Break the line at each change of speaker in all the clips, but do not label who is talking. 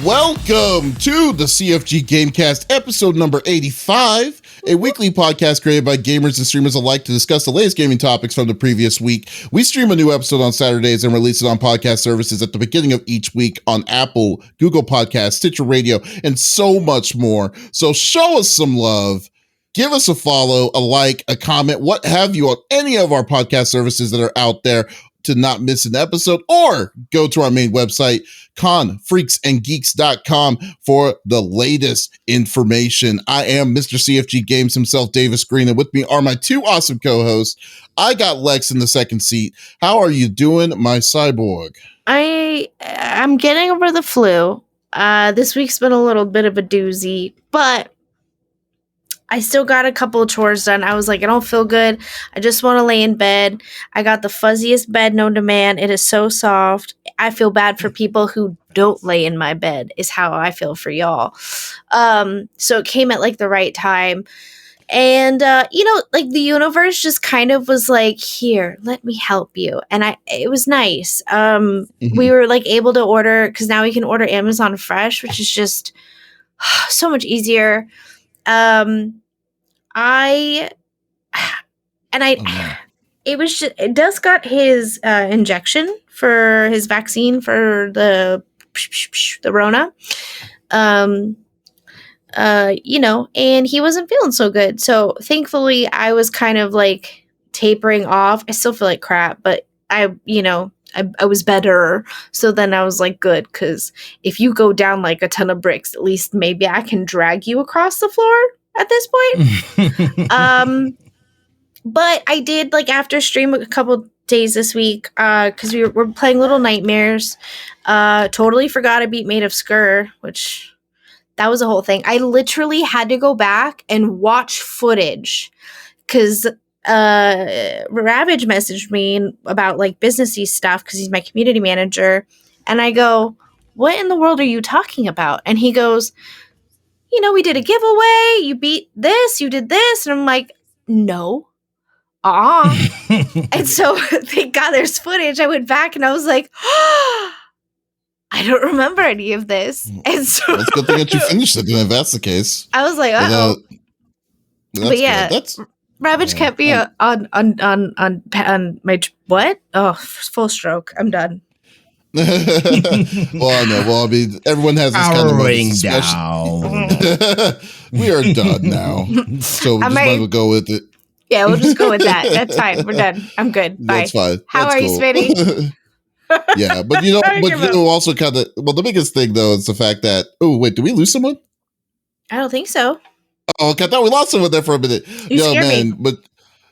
Welcome to the CFG GameCast, episode number 85, a weekly podcast created by gamers and streamers alike to discuss the latest gaming topics from the previous week. We stream a new episode on Saturdays and release it on podcast services at the beginning of each week on Apple, Google Podcasts, Stitcher Radio, and so much more. So show us some love. Give us a follow, a like, a comment, what have you on any of our podcast services that are out there to not miss an episode, or go to our main website, confreaksandgeeks.com, for the latest information. I am Mr. CFG Games himself, Davis Green, and with me are my two awesome co-hosts. I got Lex in the second seat. How are you doing, my cyborg?
I'm getting over the flu. This week's been a little bit of a doozy, but I still got a couple of chores done. I was like, I don't feel good. I just want to lay in bed. I got the fuzziest bed known to man. It is so soft. I feel bad for people who don't lay in my bed, is how I feel for y'all. So it came at like the right time. And, like the universe just kind of was like, here, let me help you. And it was nice. We were like able to order, because now we can order Amazon Fresh, which is just so much easier. Does got his injection for his vaccine for the Rona, and he wasn't feeling so good. So thankfully I was kind of like tapering off. I still feel like crap, but I was better. So then I was like, good, because if you go down like a ton of bricks, at least maybe I can drag you across the floor at this point. But I did, like, after stream a couple days this week, because we're playing Little Nightmares. Totally forgot I beat Maid of Skur, which that was a whole thing. I literally had to go back and watch footage because Ravage messaged me about like businessy stuff because he's my community manager, and I go, what in the world are you talking about? And he goes, we did a giveaway, you beat this, you did this, and I'm like, no. And so thank God there's footage. I went back and I was like, I don't remember any of this. And so
well, it's good thing that you finished it, if that's the case.
I was like, but yeah, Ravage kept me on my what? Oh, full stroke. I'm done.
Well, I know. Well, I mean, everyone has this kind of moment. Down. We are done now, so we might as well go with it.
Yeah, we'll just go with that. That's fine. We're done. I'm good. Bye.
That's fine.
How are you, Smitty?
Yeah, but also kind of. Well, the biggest thing though is the fact that. Oh wait, did we lose someone?
I don't think so.
Oh, okay, I thought we lost someone there for a minute.
You scared me.
But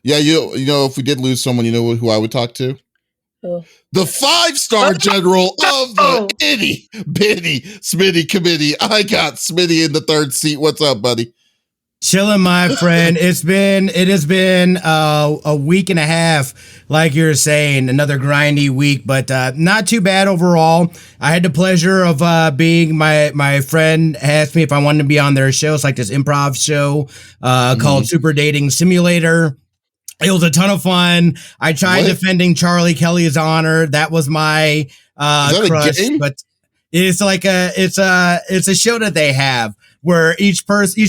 yeah, if we did lose someone, you know who I would talk to?
Oh.
The 5-star general of the itty bitty Smitty committee. I got Smitty in the third seat. What's up, buddy?
Chilling, my friend. It has been a week and a half, like you're saying, another grindy week, but not too bad overall. I had the pleasure of being my friend asked me if I wanted to be on their show. It's like this improv show called Super Dating Simulator. It was a ton of fun. I tried defending Charlie Kelly's honor. That was my crush, but it's like it's a show that they have where each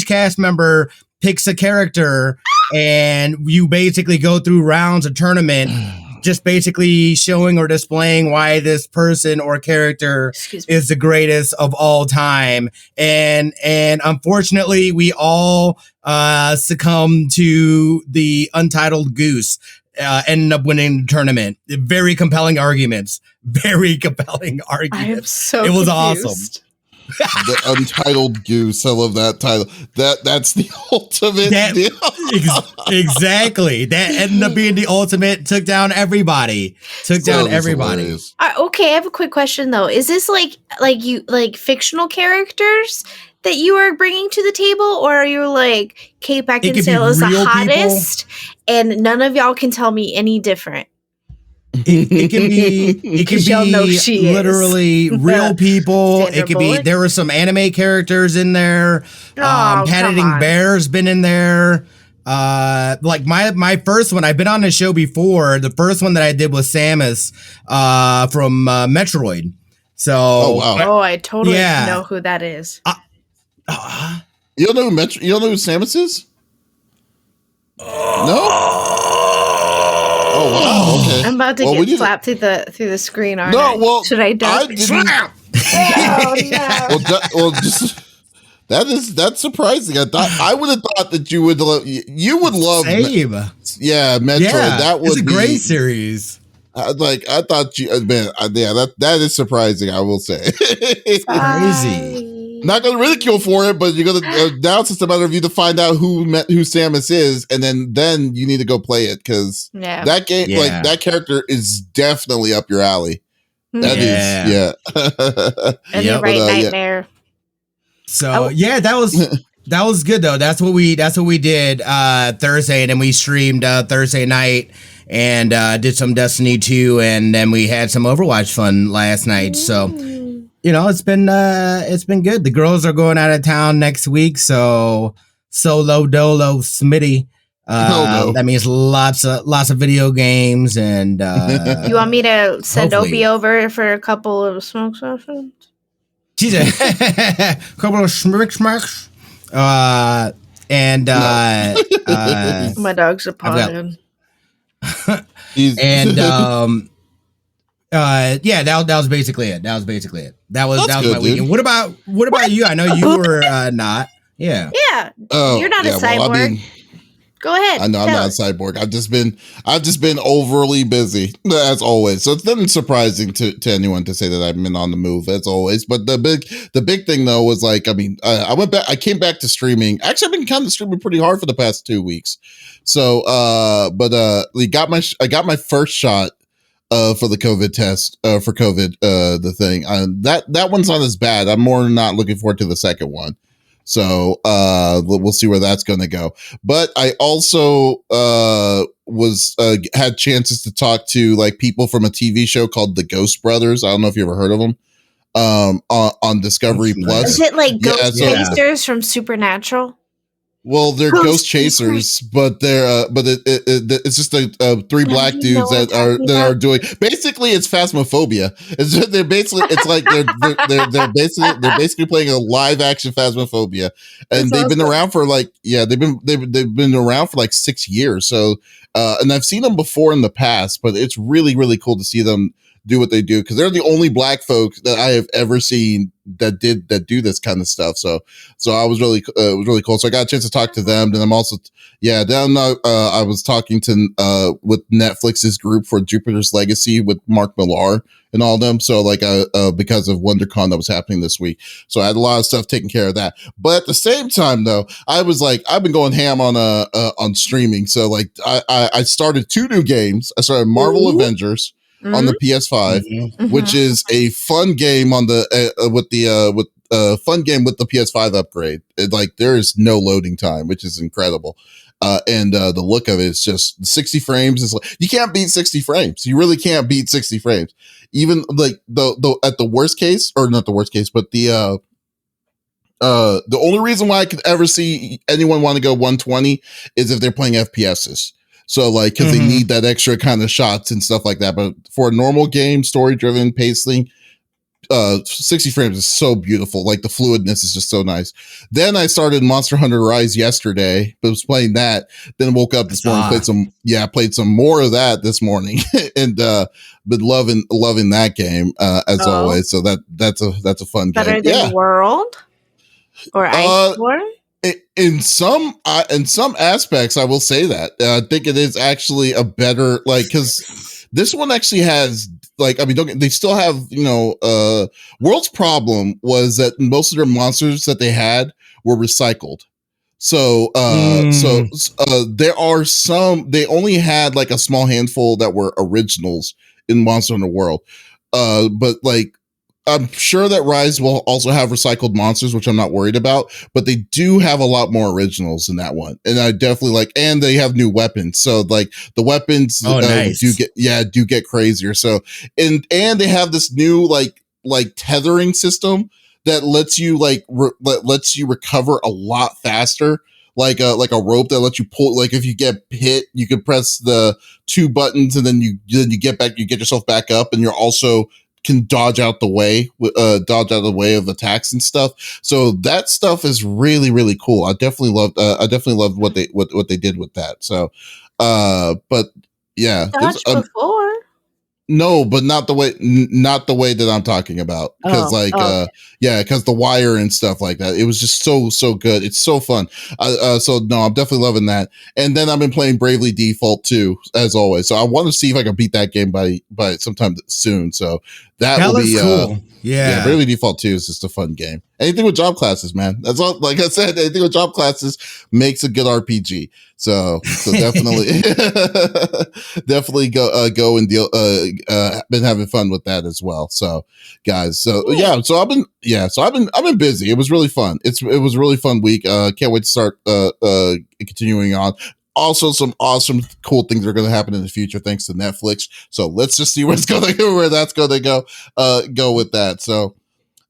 cast member picks a character and you basically go through rounds of tournament, just basically showing or displaying why this person or character is the greatest of all time. And unfortunately, we all succumb to the Untitled Goose. Ended up winning the tournament. Very compelling arguments.
I am so
It was
confused.
awesome.
The Untitled Goose. I love that title. That's the ultimate deal.
Exactly. That ended up being the ultimate. Took down everybody.
Hilarious.
Okay, I have a quick question though. Is this like fictional characters that you are bringing to the table, or are you like Kate Beckinsale is the hottest, and none of y'all can tell me any different?
It can be literally real people.
Sandra
It could
Bullock?
be, there were some anime characters in there. Paddington Bear's been in there. Like my first one, I've been on the show before. The first one that I did was Samus from Metroid. So,
wow.
Oh, I totally
Yeah.
know who that is.
You don't know who you don't know who Samus is? No? Oh wow, okay.
I'm about to
Well, we
get
need
slapped through the screen, aren't
No,
I?
well,
Should I duck?
didn't-
Oh, no.
well, just that's surprising. I would have thought that you would love
same.
yeah, Metroid.
Yeah,
That would
it's a
be
great series.
I thought you man, yeah, that is surprising, I will say.
Crazy.
Sorry.
Not gonna ridicule for it, but you're gonna now it's just a matter of you to find out who Samus is, and then you need to go play it because
Yeah.
that game,
Yeah.
like that character, is definitely up your alley. That is,
Yeah.
Any
Yep.
right
But, yeah.
nightmare.
So that was good though. That's what we did Thursday, and then we streamed Thursday night and did some Destiny 2, and then we had some Overwatch fun last night. So it's been good. The girls are going out of town next week, so solo dolo Smitty.
No.
That means lots of video games, and
You want me to send
hopefully.
Opie over for a couple of smoke sessions?
she's a couple of smacks. And
My dog's a
I've got-
potted.
and that was basically it. That was
That's
my
good,
weekend.
dude.
What about you? I know you were not. Yeah.
Yeah.
Oh,
You're not a
yeah,
cyborg.
well, I mean,
Go ahead.
I know I'm
tell
not a
us.
cyborg. I've just been overly busy as always. So it's nothing surprising to anyone to say that I've been on the move as always. But the big thing though was like, I mean, I came back to streaming. Actually, I've been kind of streaming pretty hard for the past 2 weeks. So, I got my first shot for the COVID test for COVID the thing. That one's not as bad. I'm more not looking forward to the second one. So we'll see where that's going to go. But I also had chances to talk to like people from a TV show called The Ghost Brothers. I don't know if you ever heard of them. On Discovery
That's
Plus.
Is it like
Yeah,
Ghost
so-
Chasers from Supernatural?
Well, they're
Ghost
ghost chasers, but it's just three black
you know
dudes
what
that
I'm
are
talking about?
doing. Basically, it's Phasmophobia. They're basically playing a live action Phasmophobia, and
That's
they've been
awesome.
around for like they've been around for like 6 years. So, and I've seen them before in the past, but it's really really cool to see them do what they do because they're the only black folks that I have ever seen that do this kind of stuff. So I was it was really cool. So I got a chance to talk to them. Then I'm also, I was talking to, with Netflix's group for Jupiter's Legacy with Mark Millar and all of them. So like, because of WonderCon that was happening this week. So I had a lot of stuff taking care of that. But at the same time though, I was like, I've been going ham on streaming. So like I started 2 new games. I started Marvel
Ooh.
Avengers on the PS5,
Mhm.
which is a fun game on the fun game with the PS5 upgrade. Like there is no loading time, which is incredible. And the look of it is just 60 frames. Is like, you can't beat 60 frames. You really can't beat 60 frames. Even like the at the worst case, or not the worst case, but the only reason why I could ever see anyone want to go 120 is if they're playing FPSs. So like, cause they need that extra kind of shots and stuff like that. But for a normal game, story driven pacing, 60 frames is so beautiful. Like the fluidness is just so nice. Then I started Monster Hunter Rise yesterday, but was playing that. Then woke up this morning, played some more of that this morning, and been loving that game as always. So that's a fun
Better
game.
than World or Iceborne?
In some aspects, I will say that I think it is actually a better, like, because this one actually has, like, I mean, they still have, World's problem was that most of their monsters that they had were recycled. So there are some, they only had like a small handful that were originals in Monster Hunter World. But like, I'm sure that Rise will also have recycled monsters, which I'm not worried about, but they do have a lot more originals in that one. And I definitely like, and they have new weapons. So like the weapons
nice.
do get crazier. So, and they have this new like tethering system that lets you lets you recover a lot faster. Like a rope that lets you pull, like if you get hit, you can press the 2 buttons and then you get back, you get yourself back up, and you're also can dodge out the way of attacks and stuff. So that stuff is really, really cool. I definitely loved what they did with that. So, but yeah,
Dodge before.
no, but not the way that I'm talking about. Because because the wire and stuff like that, it was just so good. It's so fun. So no, I'm definitely loving that. And then I've been playing Bravely Default too, as always. So I want to see if I can beat that game by sometime soon. So that will be
cool. Yeah,
Bravely Default 2 is just a fun game. Anything with job classes, man. That's all. Like I said, anything with job classes makes a good RPG. So definitely, definitely go and deal. Been having fun with that as well. So guys, so I've been busy. It was really fun. It was a really fun week. Can't wait to start continuing on. Also, some awesome, cool things are going to happen in the future thanks to Netflix. So let's just see where that's going to go. Go with that. So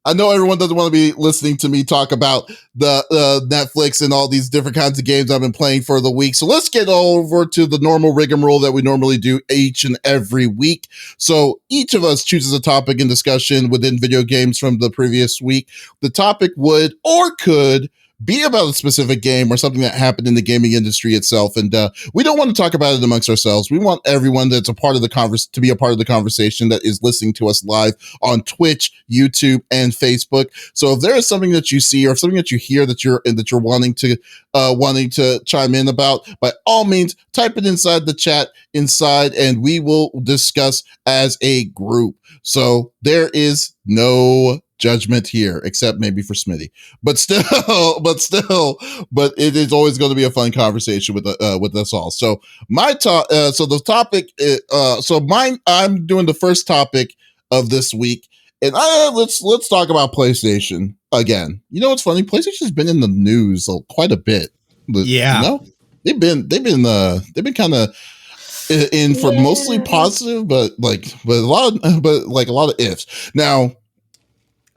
I know everyone doesn't want to be listening to me talk about the Netflix and all these different kinds of games I've been playing for the week. So let's get over to the normal rigmarole that we normally do each and every week. So each of us chooses a topic in discussion within video games from the previous week. The topic would or could be about a specific game or something that happened in the gaming industry itself. And we don't want to talk about it amongst ourselves. We want everyone that's a part of the to be a part of the conversation that is listening to us live on Twitch, YouTube, and Facebook. So if there is something that you see or something that you hear that you're wanting to chime in about, by all means, type it inside the chat and we will discuss as a group. So there is no judgment here, except maybe for Smitty, but it is always going to be a fun conversation with us all. So the topic, I'm doing the first topic of this week, and let's talk about PlayStation again. You know what's funny? PlayStation's been in the news quite a bit.
Yeah,
you know, they've been kind of in for mostly positive, but a lot of ifs now.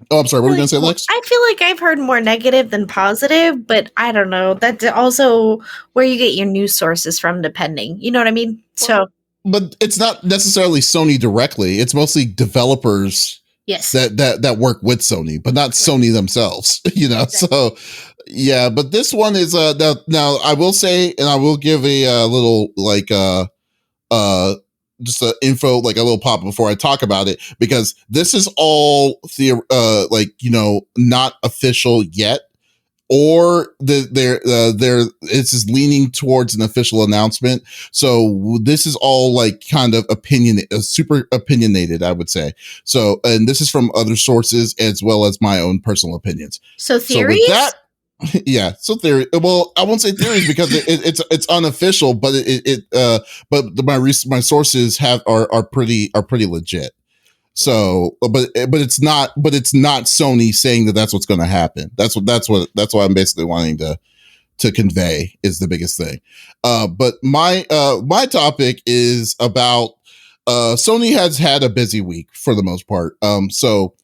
Oh, I'm sorry. What were you going to say, Lex?
I feel like I've heard more negative than positive, but I don't know. That's also where you get your news sources from, depending. You know what I mean? So,
but it's not necessarily Sony directly. It's mostly developers,
yes,
that work with Sony, but not Sony themselves. You know, exactly. So yeah. But this one is now I will say, and I will give a little just a info, like a little pop before I talk about it, because this is all not official yet, or this is leaning towards an official announcement. So this is all like kind of super opinionated, I would say. So, and this is from other sources as well as my own personal opinions.
So theories? So with that,
yeah, so theory. Well, I won't say theories because it's unofficial, but my sources are pretty legit. So, but it's not Sony saying that that's what's going to happen. That's what I'm basically wanting to convey is the biggest thing. But my topic is about Sony has had a busy week for the most part. So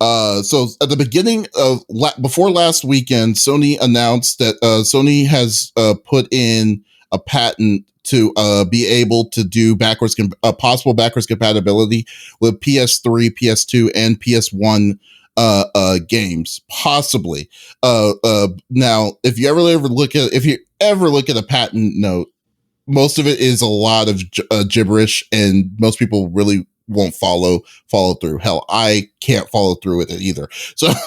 at the beginning of before last weekend, Sony announced that Sony has put in a patent to be able to do possible backwards compatibility with PS3, PS2, and PS1 games, possibly. Now, if you ever look at a patent note, most of it is a lot of gibberish, and most people really won't follow through. Hell, I can't follow through with it either.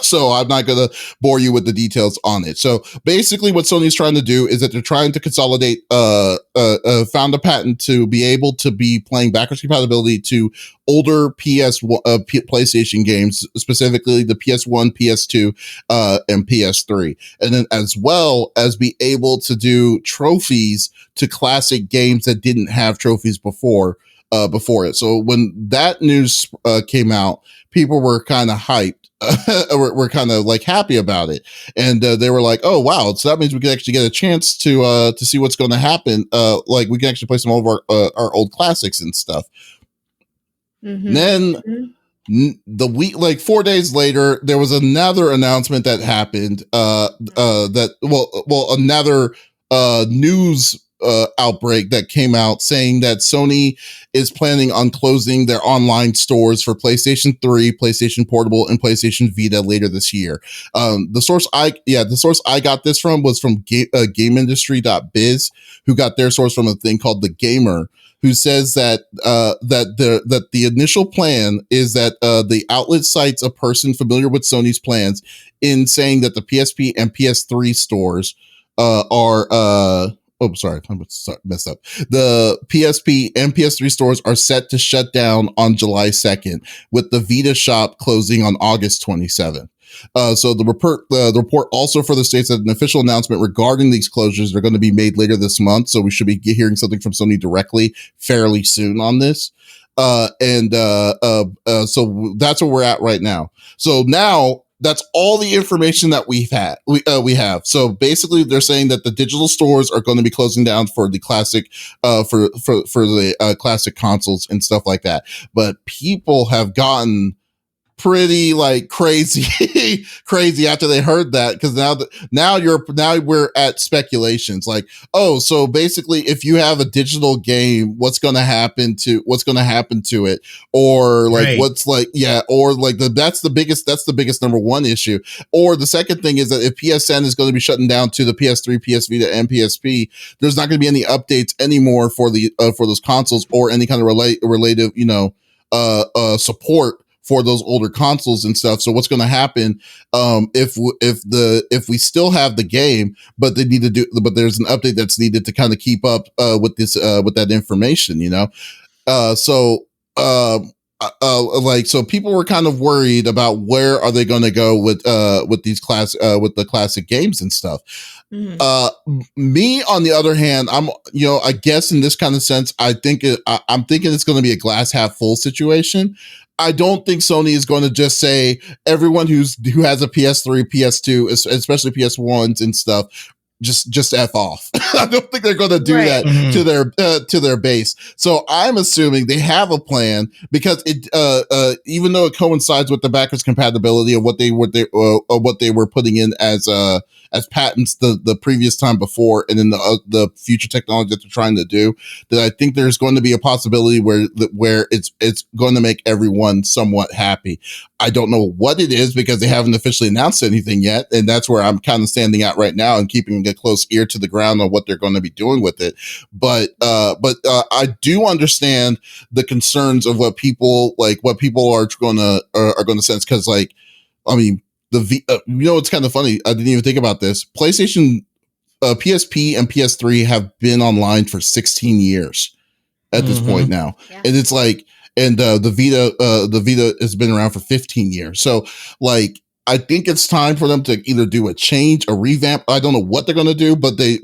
So I'm not going to bore you with the details on it. So basically what Sony's trying to do is that they're trying to consolidate, found a patent to be able to be playing backwards compatibility to older PlayStation games, specifically the PS1, PS2, and PS3. And then as well as be able to do trophies to classic games that didn't have trophies before it. So when that news came out, people were kind of hyped. We're kind of like happy about it, and they were like, "Oh wow!" So that means we can actually get a chance to see what's going to happen. Like we can actually play some of our old classics and stuff. Mm-hmm. Then the week, like 4 days later, there was another announcement that happened. Another news outbreak that came out saying that Sony is planning on closing their online stores for PlayStation 3, PlayStation Portable, and PlayStation Vita later this year. The source I got this from was from GameIndustry.biz, who got their source from a thing called The Gamer, who says that the initial plan is that the outlet cites a person familiar with Sony's plans in saying that the PSP and PS3 stores are sorry, I messed up. The PSP and PS3 stores are set to shut down on July 2nd, with the Vita shop closing on August 27th. So the report also further states that an official announcement regarding these closures are going to be made later this month. So we should be hearing something from Sony directly fairly soon on this. So that's where we're at right now. So now that's all the information that we have. So basically they're saying that the digital stores are going to be closing down for the classic, for the classic consoles and stuff like that. But people have gotten pretty like crazy after they heard that, because now we're at speculations like, oh, so basically if you have a digital game, what's going to happen to it, or like
right.
what's like, yeah, or like that's the biggest number one issue. Or the second thing is that if PSN is going to be shutting down to the PS3, PS Vita, and PSP, there's not going to be any updates anymore for those consoles or any kind of related support for those older consoles and stuff. So what's going to happen if we still have the game, but there's an update that's needed to kind of keep up with that information, you know? So people were kind of worried about where are they going to go with the classic games and stuff. Mm-hmm. Me, on the other hand, I guess in this kind of sense, I'm thinking it's going to be a glass half full situation. I don't think Sony is going to just say everyone who has a PS3, PS2, especially PS1s and stuff, just F off. I don't think they're going to do that to their base. So I'm assuming they have a plan, because it even though it coincides with the backwards compatibility of what they were putting in as patents the previous time before, and then the future technology that they're trying to do, that I think there's going to be a possibility where it's going to make everyone somewhat happy. I don't know what it is, because they haven't officially announced anything yet, and that's where I'm kind of standing out right now and keeping a close ear to the ground on what they're going to be doing with it. But I do understand the concerns of what people are going to sense, because like, I mean, it's kind of funny. I didn't even think about this. PlayStation, PSP, and PS3 have been online for 16 years at this point now, and it's like, and the Vita has been around for 15 years. So like, I think it's time for them to either do a change, a revamp. I don't know what they're going to do, but it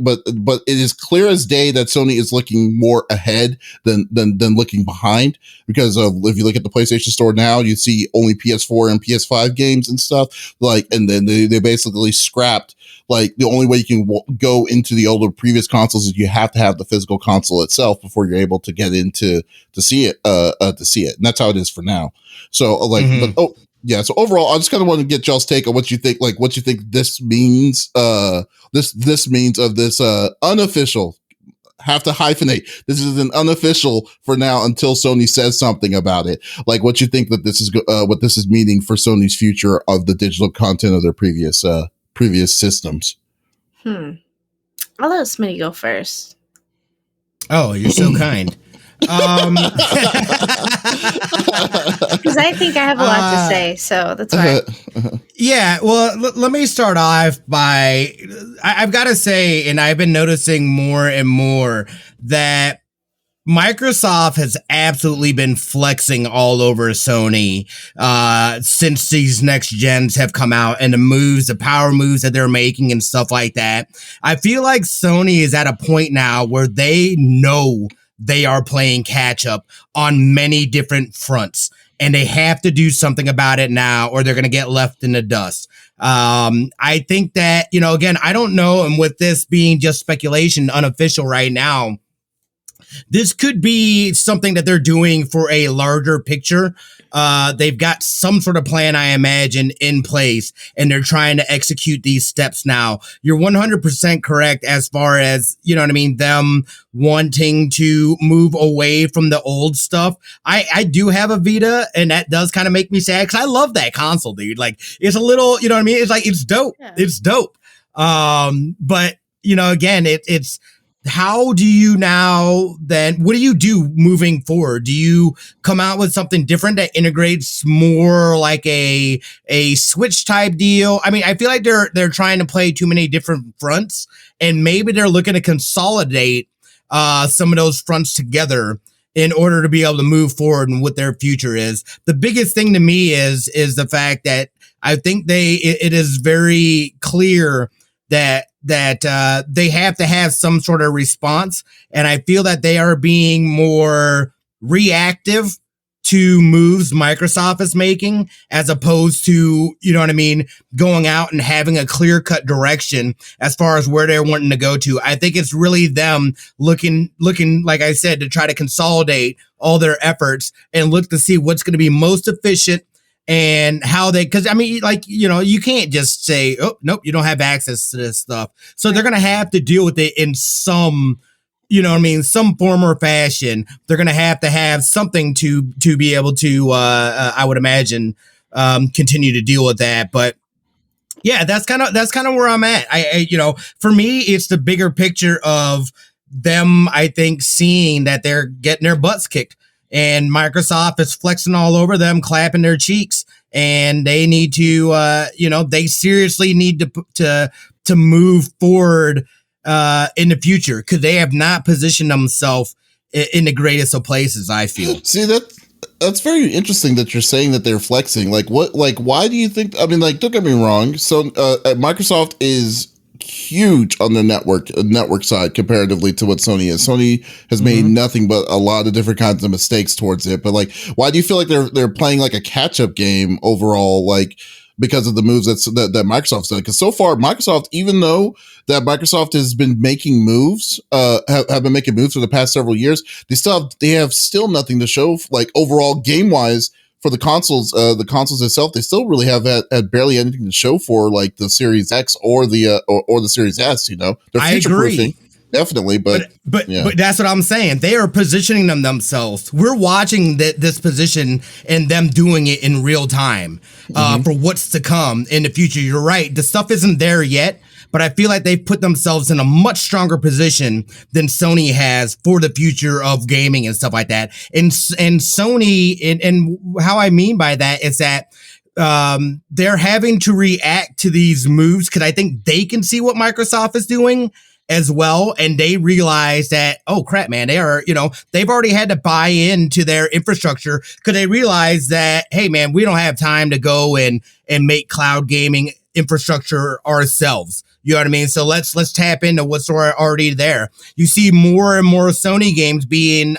is clear as day that Sony is looking more ahead than looking behind. Because if you look at the PlayStation Store now, you see only PS4 and PS5 games and stuff. Like, and then they basically scrapped, like, the only way you can go into the older previous consoles is you have to have the physical console itself before you're able to get into to see it. And that's how it is for now. So like, yeah. So overall, I just kind of want to get y'all's take on what you think. Like, what you think this means. This means of this unofficial. Have to hyphenate. This is an unofficial for now until Sony says something about it. Like, what you think that this is what this is meaning for Sony's future of the digital content of their previous systems.
I'll let Smitty go first.
Oh, you're so kind.
Because I think I have a lot to say, so that's right.
Yeah, well, let me start off by, I've got to say, and I've been noticing more and more that Microsoft has absolutely been flexing all over Sony since these next gens have come out, and the power moves that they're making and stuff like that. I feel like Sony is at a point now where they know they are playing catch up on many different fronts, and they have to do something about it now, or they're going to get left in the dust. I think that, again, I don't know. And with this being just speculation, unofficial right now, this could be something that they're doing for a larger picture they've got some sort of plan, I imagine, in place, and they're trying to execute these steps now. You're 100% correct as far as, you know what I mean, them wanting to move away from the old stuff. I do have a Vita, and that does kind of make me sad because I love that console, dude. Like, it's a little, you know what I mean? It's like, it's dope. Yeah. It's dope. But, you know, again, it's, how do you now then, what do you do moving forward? Do you come out with something different that integrates more like a Switch type deal? I mean, I feel like they're trying to play too many different fronts, and maybe they're looking to consolidate some of those fronts together in order to be able to move forward and what their future is. The biggest thing to me is the fact that I think it is very clear that they have to have some sort of response. And I feel that they are being more reactive to moves Microsoft is making, as opposed to, you know what I mean, going out and having a clear cut direction as far as where they're wanting to go to. I think it's really them looking, like I said, to try to consolidate all their efforts and look to see what's going to be most efficient. And how because I mean, like, you know, you can't just say, oh, nope, you don't have access to this stuff. So they're going to have to deal with it in some, you know what I mean, some form or fashion. They're going to have something to be able to, I would imagine, continue to deal with that. But yeah, that's kind of where I'm at. I, you know, for me, it's the bigger picture of them, I think, seeing that they're getting their butts kicked. And Microsoft is flexing all over them, clapping their cheeks, and they need to, you know, they seriously need to move forward in the future, because they have not positioned themselves in the greatest of places, I feel.
See, that's very interesting that you're saying that they're flexing. Like, what? Like, why do you think? I mean, like, don't get me wrong. So, Microsoft is huge on the network side comparatively to what Sony is. Sony has made nothing but a lot of different kinds of mistakes towards it. But like, why do you feel like they're playing like a catch up game overall? Like, because of the moves that Microsoft's done. Because so far, Microsoft, even though that Microsoft has been making moves, have been making moves for the past several years, they have still nothing to show, like, overall game wise. For the consoles itself, they still really have had barely anything to show for, like, the Series X or the Series S. You know, they're future proofing, definitely, but
that's what I'm saying. They are positioning themselves. We're watching this position and them doing it in real time for what's to come in the future. You're right. The stuff isn't there yet, but I feel like they've put themselves in a much stronger position than Sony has for the future of gaming and stuff like that. And Sony, and how I mean by that is that they're having to react to these moves, because I think they can see what Microsoft is doing as well, and they realize that, oh crap, man, they are, you know, they've already had to buy into their infrastructure, because they realize that, hey man, we don't have time to go and make cloud gaming infrastructure ourselves. You know what I mean? So let's tap into what's already there. You see more and more Sony games being,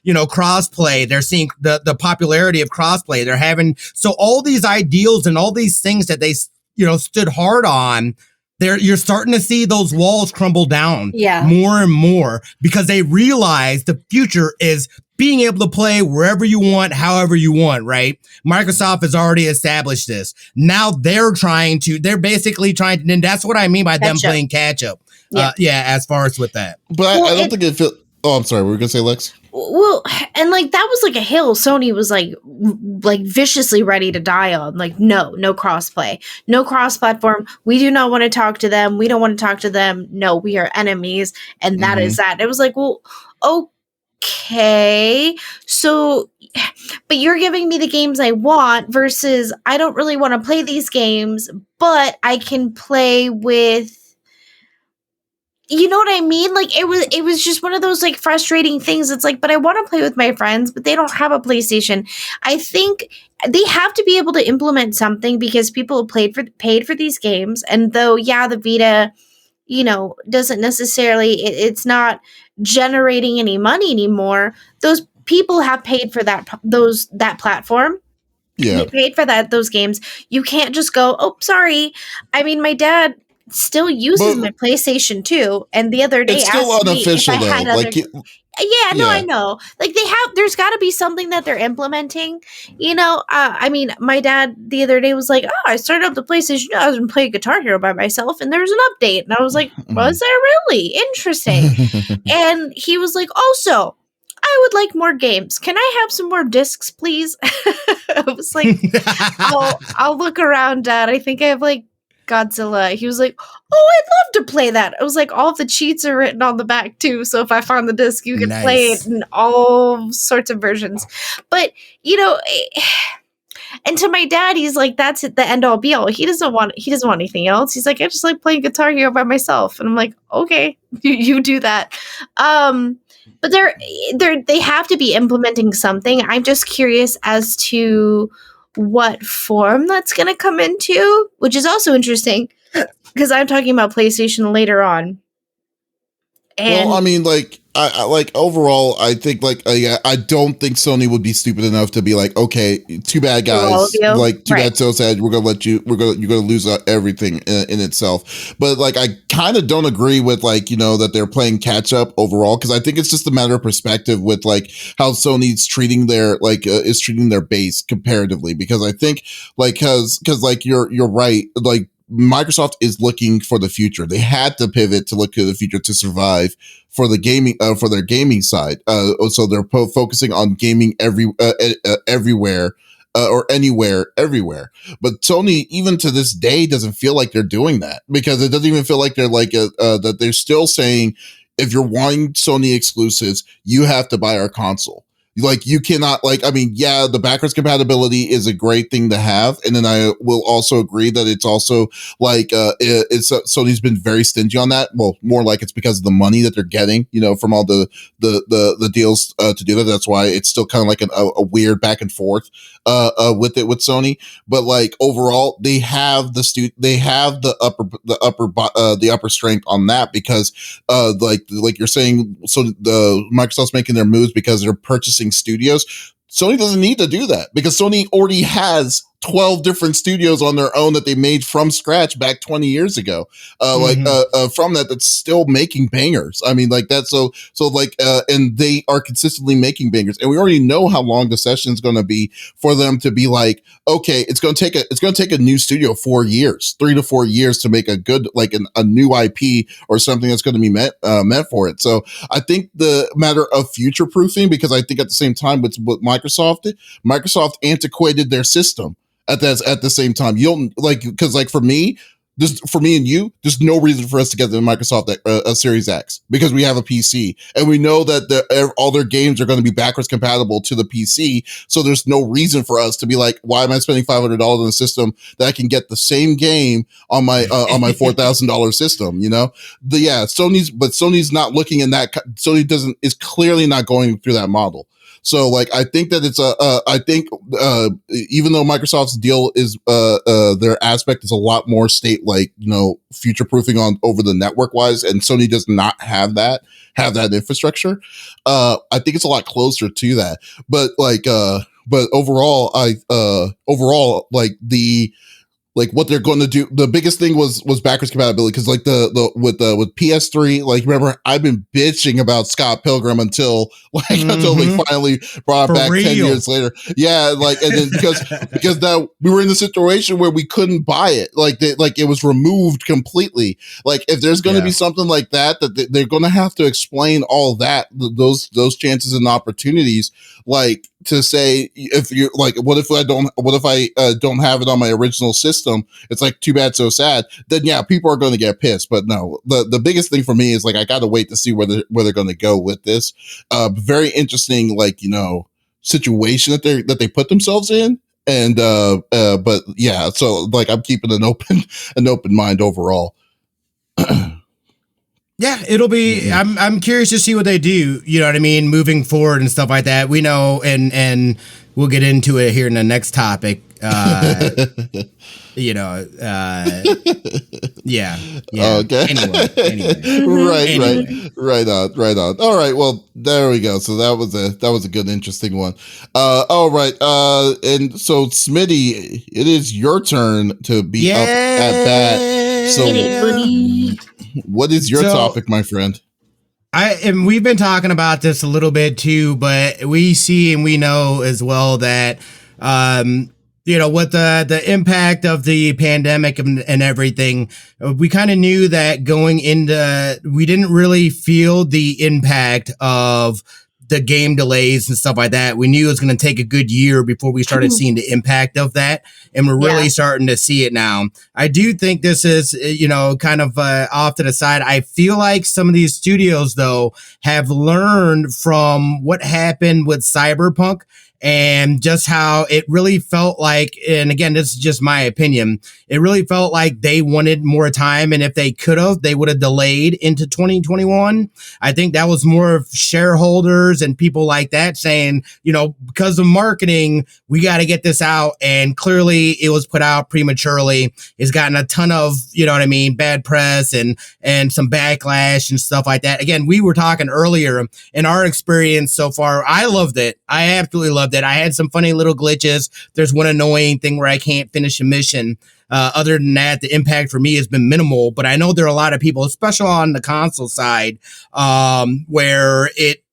you know, crossplay. They're seeing the popularity of crossplay. They're having, so all these ideals and all these things that they, you know, stood hard on, you're starting to see those walls crumble down more and more, because they realize the future is being able to play wherever you want, however you want, right? Microsoft has already established this. Now they're basically trying to, and that's what I mean by them playing catch up. As far as with that.
But I don't think it feels, oh, I'm sorry, what were we going to say, Lex?
Well, and like that was like a hill Sony was like viciously ready to die on. Like, no crossplay, no cross platform. We do not want to talk to them. We don't want to talk to them. No, we are enemies. And that is that. It was like, well, okay. So, but you're giving me the games I want versus I don't really want to play these games, but I can play with, you know what I mean? Like, it was just one of those like frustrating things. It's like, but I want to play with my friends, but they don't have a PlayStation. I think they have to be able to implement something, because people paid for these games. And though, the Vita, you know, doesn't necessarily, it's not generating any money anymore. Those people have paid for that platform. Yeah. They paid for those games. You can't just go, oh, sorry. I mean, my dad still uses my PlayStation 2, and the other day
it's still
asked
unofficial
me if I had
though.
other.
Like,
I know. Like there's got to be something that they're implementing. I mean, my dad the other day was like, "Oh, I started up the PlayStation. I was playing Guitar Hero by myself, and there was an update." And I was like, "Was there really? Interesting." And he was like, "Also, I would like more games. Can I have some more discs, please?" I was like, I'll look around, Dad. I think I have like Godzilla. He was like, "Oh, I'd love to play that." I was like, all of the cheats are written on the back too. So if I find the disc, you can play it in all sorts of versions. But and to my dad, he's like, that's it, the end all be all. He doesn't want anything else. He's like, I just like playing Guitar Hero by myself. And I'm like, okay, you do that. But they have to be implementing something. I'm just curious as to what form that's going to come into, which is also interesting because I'm talking about PlayStation later on. And
well, I mean, like, I like overall, I think like, I don't think Sony would be stupid enough to be like, okay, too bad, guys. Like, too bad, so sad. You're gonna lose everything in itself. But like, I kind of don't agree with like, that they're playing catch up overall, because I think it's just a matter of perspective with like how Sony's treating their is treating their base comparatively. Because I think like, because like you're right, like Microsoft is looking for the future. They had to pivot to look to the future to survive for the gaming, for their gaming side. So they're focusing on gaming everywhere, or anywhere, everywhere. But Sony, even to this day, doesn't feel like they're doing that, because it doesn't even feel like they're like, that they're still saying, if you're wanting Sony exclusives, you have to buy our console. Like, you cannot, like, I mean, yeah, the backwards compatibility is a great thing to have. And then I will also agree that it's also like, Sony's been very stingy on that. Well, more like it's because of the money that they're getting, from all the deals, to do that. That's why it's still kind of like a weird back and forth, with Sony. But like, overall, they have the upper strength on that, because, like you're saying, so the Microsoft's making their moves because they're purchasing studios. Sony doesn't need to do that, because Sony already has 12 different studios on their own that they made from scratch back 20 years ago. From that's still making bangers. I mean, like that's so like, and they are consistently making bangers, and we already know how long the session is going to be for them to be like, okay, it's going to take a new studio 4 years, 3 to 4 years to make a good, like a new IP or something that's going to be meant for it. So I think the matter of future proofing, because I think at the same time with Microsoft antiquated their system. At the same time, you don't like, because like for me and you, there's no reason for us to get the Microsoft Series X, because we have a PC and we know that all their games are going to be backwards compatible to the PC. So there's no reason for us to be like, why am I spending $500 on a system that I can get the same game on my $4,000 system? Sony's not looking in that. Sony is clearly not going through that model. So like, I think that it's even though Microsoft's deal is, their aspect is a lot more future proofing on over the network wise, and Sony does not have that infrastructure. I think it's a lot closer to that, but overall, what they're going to do, the biggest thing was backwards compatibility, because like with PS3, like, remember, I've been bitching about Scott Pilgrim until they finally brought it back 10 years later. Yeah, like, and then because now we were in the situation where we couldn't buy it, it was removed completely. Like, if there's going to be something like that they're going to have to explain all that, those chances and opportunities, like, to say, if you're like, what if I don't have it on my original system? It's like, too bad, so sad. Then yeah, people are going to get pissed. But no, the biggest thing for me is like, I got to wait to see where they're going to go with this. Very interesting, situation that they put themselves in. And but yeah, so like, I'm keeping an open mind overall.
Yeah, it'll be. I'm curious to see what they do. You know what I mean, moving forward and stuff like that. We know, and we'll get into it here in the next topic. Yeah.
Okay. Anyway. Right on. All right. Well, there we go. So that was a good, interesting one. All right. And so Smitty, it is your turn to be up at bat. So, what is your topic, my friend?
And we've been talking about this a little bit too, but we see and we know as well that, with the impact of the pandemic and everything, we kind of knew that going into, we didn't really feel the impact of the game delays and stuff like that. We knew it was going to take a good year before we started seeing the impact of that. And we're really starting to see it now. I do think this is, kind of off to the side. I feel like some of these studios, though, have learned from what happened with Cyberpunk and just how it really felt like, and again, this is just my opinion, it really felt like they wanted more time. And if they could have, they would have delayed into 2021. I think that was more of shareholders and people like that saying, because of marketing, we got to get this out. And clearly it was put out prematurely. It's gotten a ton of, bad press and some backlash and stuff like that. Again, we were talking earlier in our experience so far. I loved it. I absolutely loved it. I had some funny little glitches. There's one annoying thing where I can't finish a mission. Other than that, the impact for me has been minimal, but I know there are a lot of people, especially on the console side, where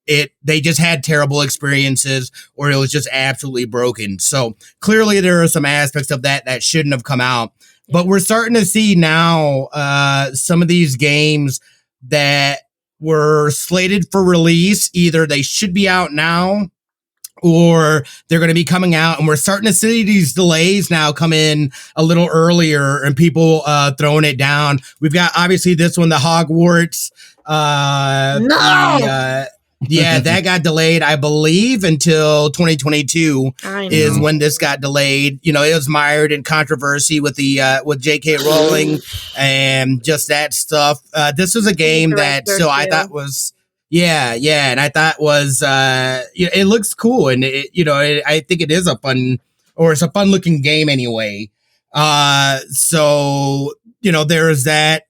they just had terrible experiences or it was just absolutely broken. So clearly there are some aspects of that shouldn't have come out, but we're starting to see now, some of these games that were slated for release, either they should be out now or they're going to be coming out, and we're starting to see these delays now come in a little earlier and people throwing it down. We've got obviously this one, the Hogwarts. That got delayed, I believe, until 2022 is when this got delayed. It was mired in controversy with with J.K. Rowling and just that stuff. This was a game that I thought was. Yeah, and I thought was it looks cool, and I think it is it's a fun looking game anyway. So there's that.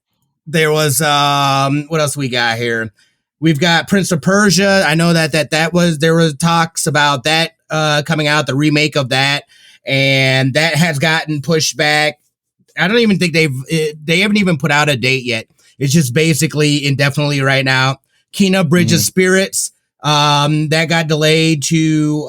There was what else we got here? We've got Prince of Persia. I know there was talks about that coming out, the remake of that, and that has gotten pushed back. I don't even think they haven't even put out a date yet. It's just basically indefinitely right now. Kena Bridge of Spirits, that got delayed to,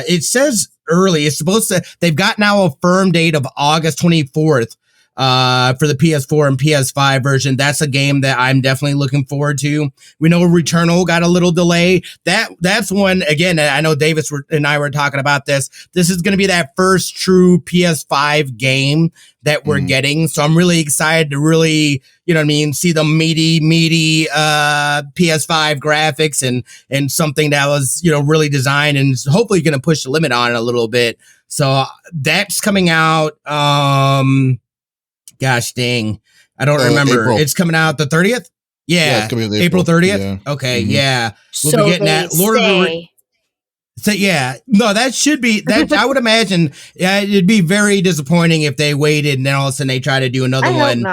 it says early. It's supposed to, they've got now a firm date of August 24th, for the PS4 and PS5 version. That's a game that I'm definitely looking forward to. We know Returnal got a little delay. That's one, again, I know Davis and I were talking about this. This is going to be that first true PS5 game that we're getting. So I'm really excited to really, see the meaty PS5 graphics and something that was, really designed and hopefully going to push the limit on it a little bit. So that's coming out. Gosh dang. I don't remember. April. It's coming out the 30th? Yeah. It's coming out April 30th? Yeah. Okay, yeah. We'll be getting that. Lord of the Rings. So yeah, no, that should be that. I would imagine, it'd be very disappointing if they waited and then all of a sudden they try to do another one.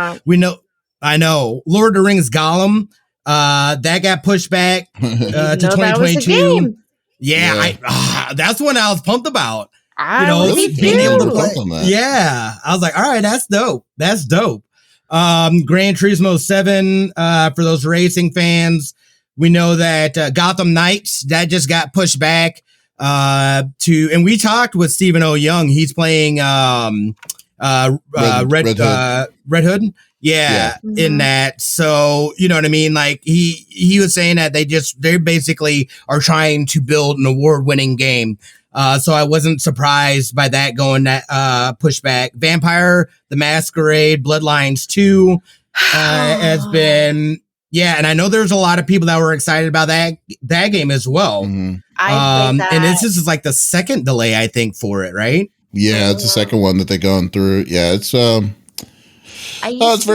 I know. Lord of the Rings Gollum, that got pushed back to 2022. Yeah, that's one I was pumped about. Being able to play. Yeah, I was like, all right, that's dope. Gran Turismo 7 for those racing fans. We know that Gotham Knights that just got pushed back and we talked with Stephen O. Young. He's playing Red Hood. Yeah, in that. So, you know what I mean? Like he was saying that they basically are trying to build an award-winning game. So I wasn't surprised by that going that pushback. Vampire the Masquerade Bloodlines 2 has been and I know there's a lot of people that were excited about that game as well. And this is like the second delay I think for it, right?
Yeah, it's the second one that they've gone through. Yeah, it's very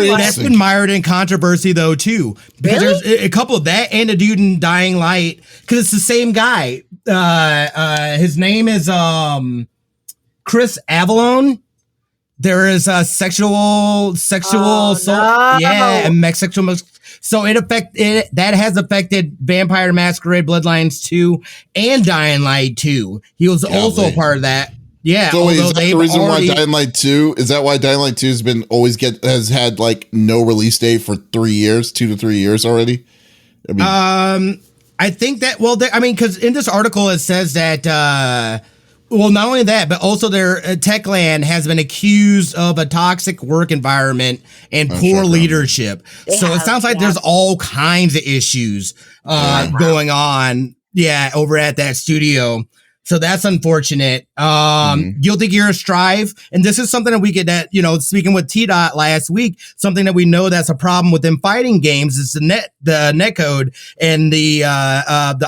that's been mired in controversy though too, because there's a couple of that and a dude in Dying Light, because it's the same guy. His name is Chris Avallone. There is a sexual assault, and sexual. So that has affected Vampire Masquerade Bloodlines 2 and Dying Light 2. He was also a part of that. Yeah.
So wait, is that the reason
already,
why Dying Light 2? Is that why Dying Light 2 has been has had like no release date for 3 years, 2 to 3 years already? I mean,
I think that because in this article it says that not only that, but also their Techland has been accused of a toxic work environment and poor leadership. So it sounds like there's all kinds of issues going on, over at that studio. So that's unfortunate. Guilty Gear Strive, and this is something that we get at, speaking with T-Dot last week, something that we know that's a problem with them fighting games is the netcode and the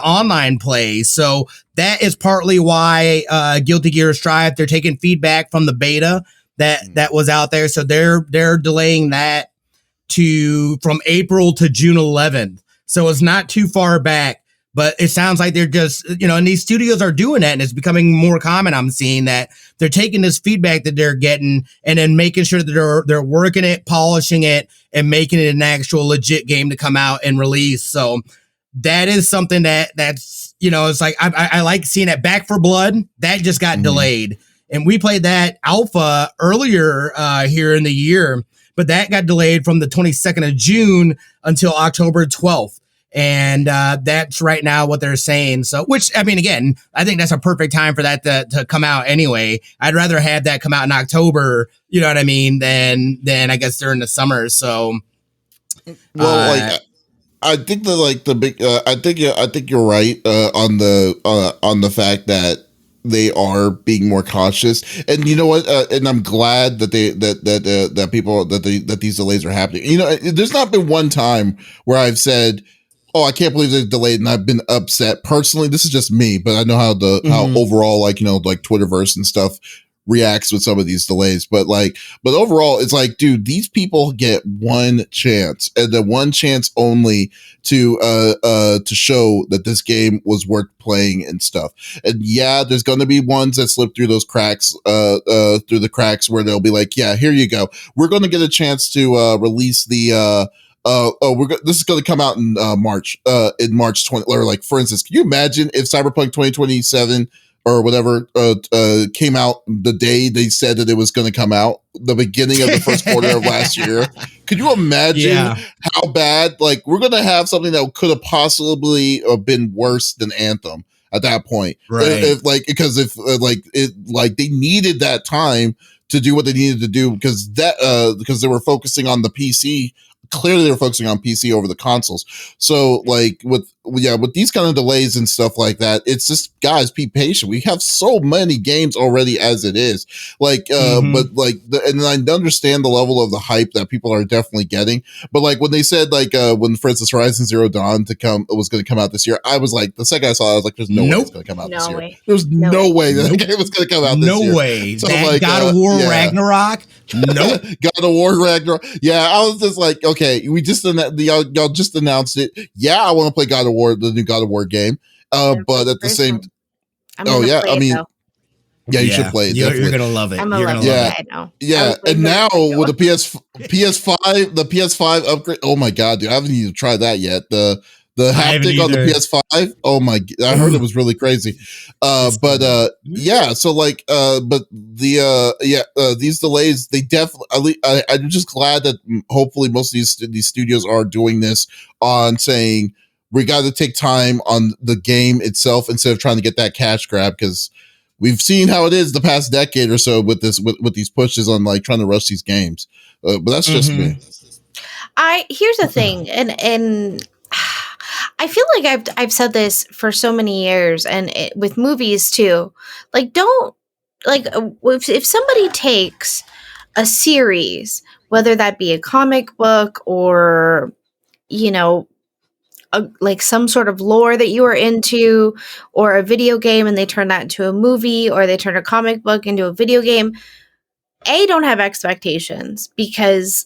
online play. So that is partly why Guilty Gear Strive, they're taking feedback from the beta that was out there. So they're delaying that from April to June 11th. So it's not too far back. But it sounds like they're just, and these studios are doing that, and it's becoming more common. I'm seeing that they're taking this feedback that they're getting and then making sure that they're working it, polishing it, and making it an actual legit game to come out and release. So that is something that's, it's like, I like seeing it. Back for Blood, that just got delayed. And we played that alpha earlier here in the year, but that got delayed from the 22nd of June until October 12th. And that's right now what they're saying. So, again, I think that's a perfect time for that to come out anyway. I'd rather have that come out in October, you know what I mean, than I guess during the summer. So,
well, I think the big, I think you're right on the fact that they are being more cautious, and you know what? And I'm glad that that these delays are happening. There's not been one time where I've said, "Oh, I can't believe they're delayed," and I've been upset personally. This is just me, but I know how how overall, Twitterverse and stuff reacts with some of these delays. But overall, it's like, dude, these people get one chance, and the one chance only to show that this game was worth playing and stuff. And yeah, there's going to be ones that slip through those cracks, through the cracks, where they'll be like, yeah, here you go. We're going to get a chance to release the. This is going to come out in March 20, or for instance, can you imagine if Cyberpunk 2027 or whatever came out the day they said that it was going to come out, the beginning of the first quarter of last year? Could you imagine how bad? We're going to have something that could have possibly been worse than Anthem at that point,
right?
Because they needed that time to do what they needed to do, because they were focusing on the PC. Clearly, they're focusing on PC over the consoles. So, with these kind of delays and stuff like that, it's just, guys, be patient. We have so many games already as it is. And I understand the level of the hype that people are definitely getting. But when they said when, for instance, Horizon Zero Dawn was going to come out this year, I was like, the second I saw it, I was like, there's no way it's going to come out this year. There's no way that game was going to come out this year.
No way. So God of War Ragnarok. Nope.
God of War Ragnarok. Yeah, I was just like, okay, we just y'all just announced it. Yeah, I want to play God of War, the new God of War game. But at the same, you should play it.
You're gonna love it.
I'm gonna love it. I know.
Yeah, and now with the PS5, the PS5 upgrade. Oh my god, dude, I haven't even tried that yet. The haptic on the PS5. Oh my! I heard it was really crazy. But these delays, they definitely. I'm just glad that hopefully most of these studios are doing this on saying we got to take time on the game itself instead of trying to get that cash grab, because we've seen how it is the past decade or so with these pushes on trying to rush these games. But that's just me.
Here's the thing, and I feel like I've said this for so many years, and with movies too. If somebody takes a series, whether that be a comic book or some sort of lore that you are into, or a video game, and they turn that into a movie, or they turn a comic book into a video game, don't have expectations, because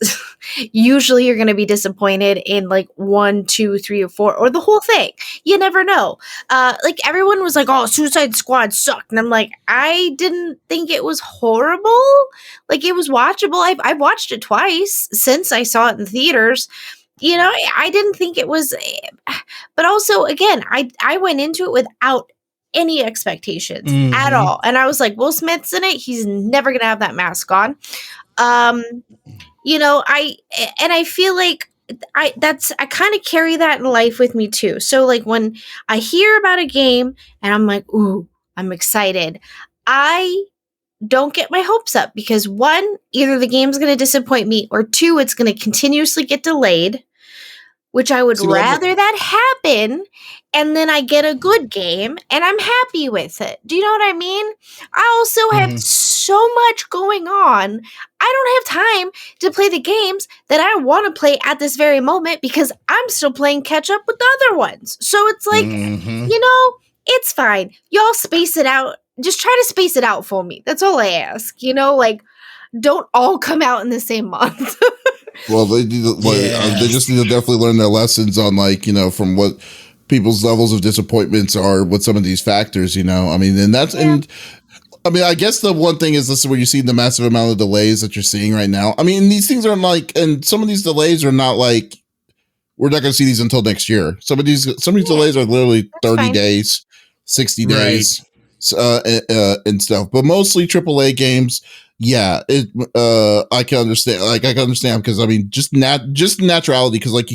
usually you're going to be disappointed in 1, 2, 3, or 4, or the whole thing. You never know. Everyone was like, "Oh, Suicide Squad sucked," and I'm like, I didn't think it was horrible. It was watchable. I've watched it twice since I saw it in theaters. I didn't think it was, but also, again, I went into it without any expectations at all. And I was like, Will Smith's in it. He's never going to have that mask on. You know, I feel like I kind of carry that in life with me too. So like when I hear about a game and I'm like, ooh, I'm excited, I don't get my hopes up because one, either the game's going to disappoint me, or two, it's going to continuously get delayed, which I would rather that happen, and then I get a good game and I'm happy with it. Do you know what I mean? I also have so much going on. I don't have time to play the games that I want to play at this very moment because I'm still playing catch up with the other ones. So it's like, you know, it's fine. Y'all space it out. Just try to space it out for me. That's all I ask. You know, like, don't all come out in the same month.
Well, they need to, they just need to definitely learn their lessons on, like, you know, from what people's levels of disappointments are with some of these factors, you know. I mean, and that's, and I mean, I guess the one thing is this is where you see the massive amount of delays that you're seeing right now. I mean, these things are like, and some of these delays are not like, we're not going to see these until next year. Some of these delays are literally 30 days, 60 days. And stuff, but mostly AAA games. Yeah, I can understand. Like, I can understand because I mean, just naturality. Because like,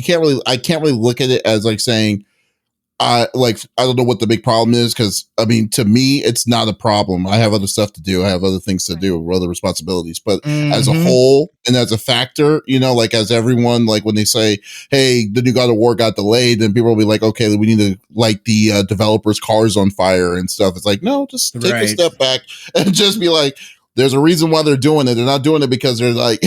I can't really look at it as like saying, I don't know what the big problem is. Because I mean, to me, it's not a problem. I have other stuff to do. I have other things to do, other responsibilities. But as a whole and as a factor, you know, like as everyone, like when they say, "Hey, the new God of War got delayed," then people will be like, "Okay, we need to light the developers' cars on fire and stuff." It's like, no, just take a step back and just be like, there's a reason why they're doing it. They're not doing it because they're like,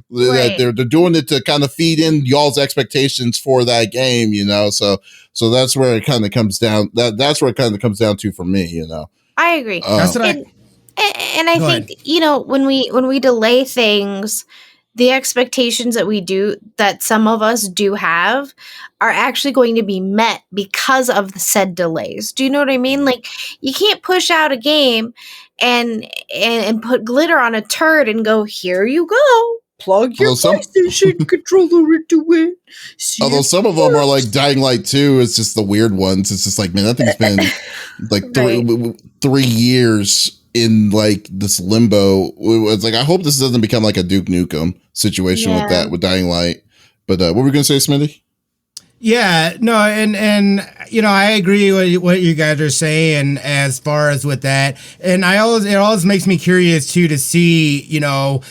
they're doing it to kind of feed in y'all's expectations for that game, you know? So that's where it kind of comes down. That's where it kind of comes down to for me, you know?
I agree.
That's what
and I think, you know, when we delay things, the expectations that some of us do have are actually going to be met because of the said delays. Do you know what I mean? Like, you can't push out a game and put glitter on a turd and go, here you go. Plug your PlayStation controller into it.
Although some of them are like Dying Light 2, it's just the weird ones. It's just like, man, that thing's been like 3 years in like this limbo. It's like, I hope this doesn't become like a Duke Nukem situation with Dying Light. But what were we going to say, Smitty?
Yeah, no, and you know, I agree with what you guys are saying as far as with that. And it always makes me curious too to see, you know,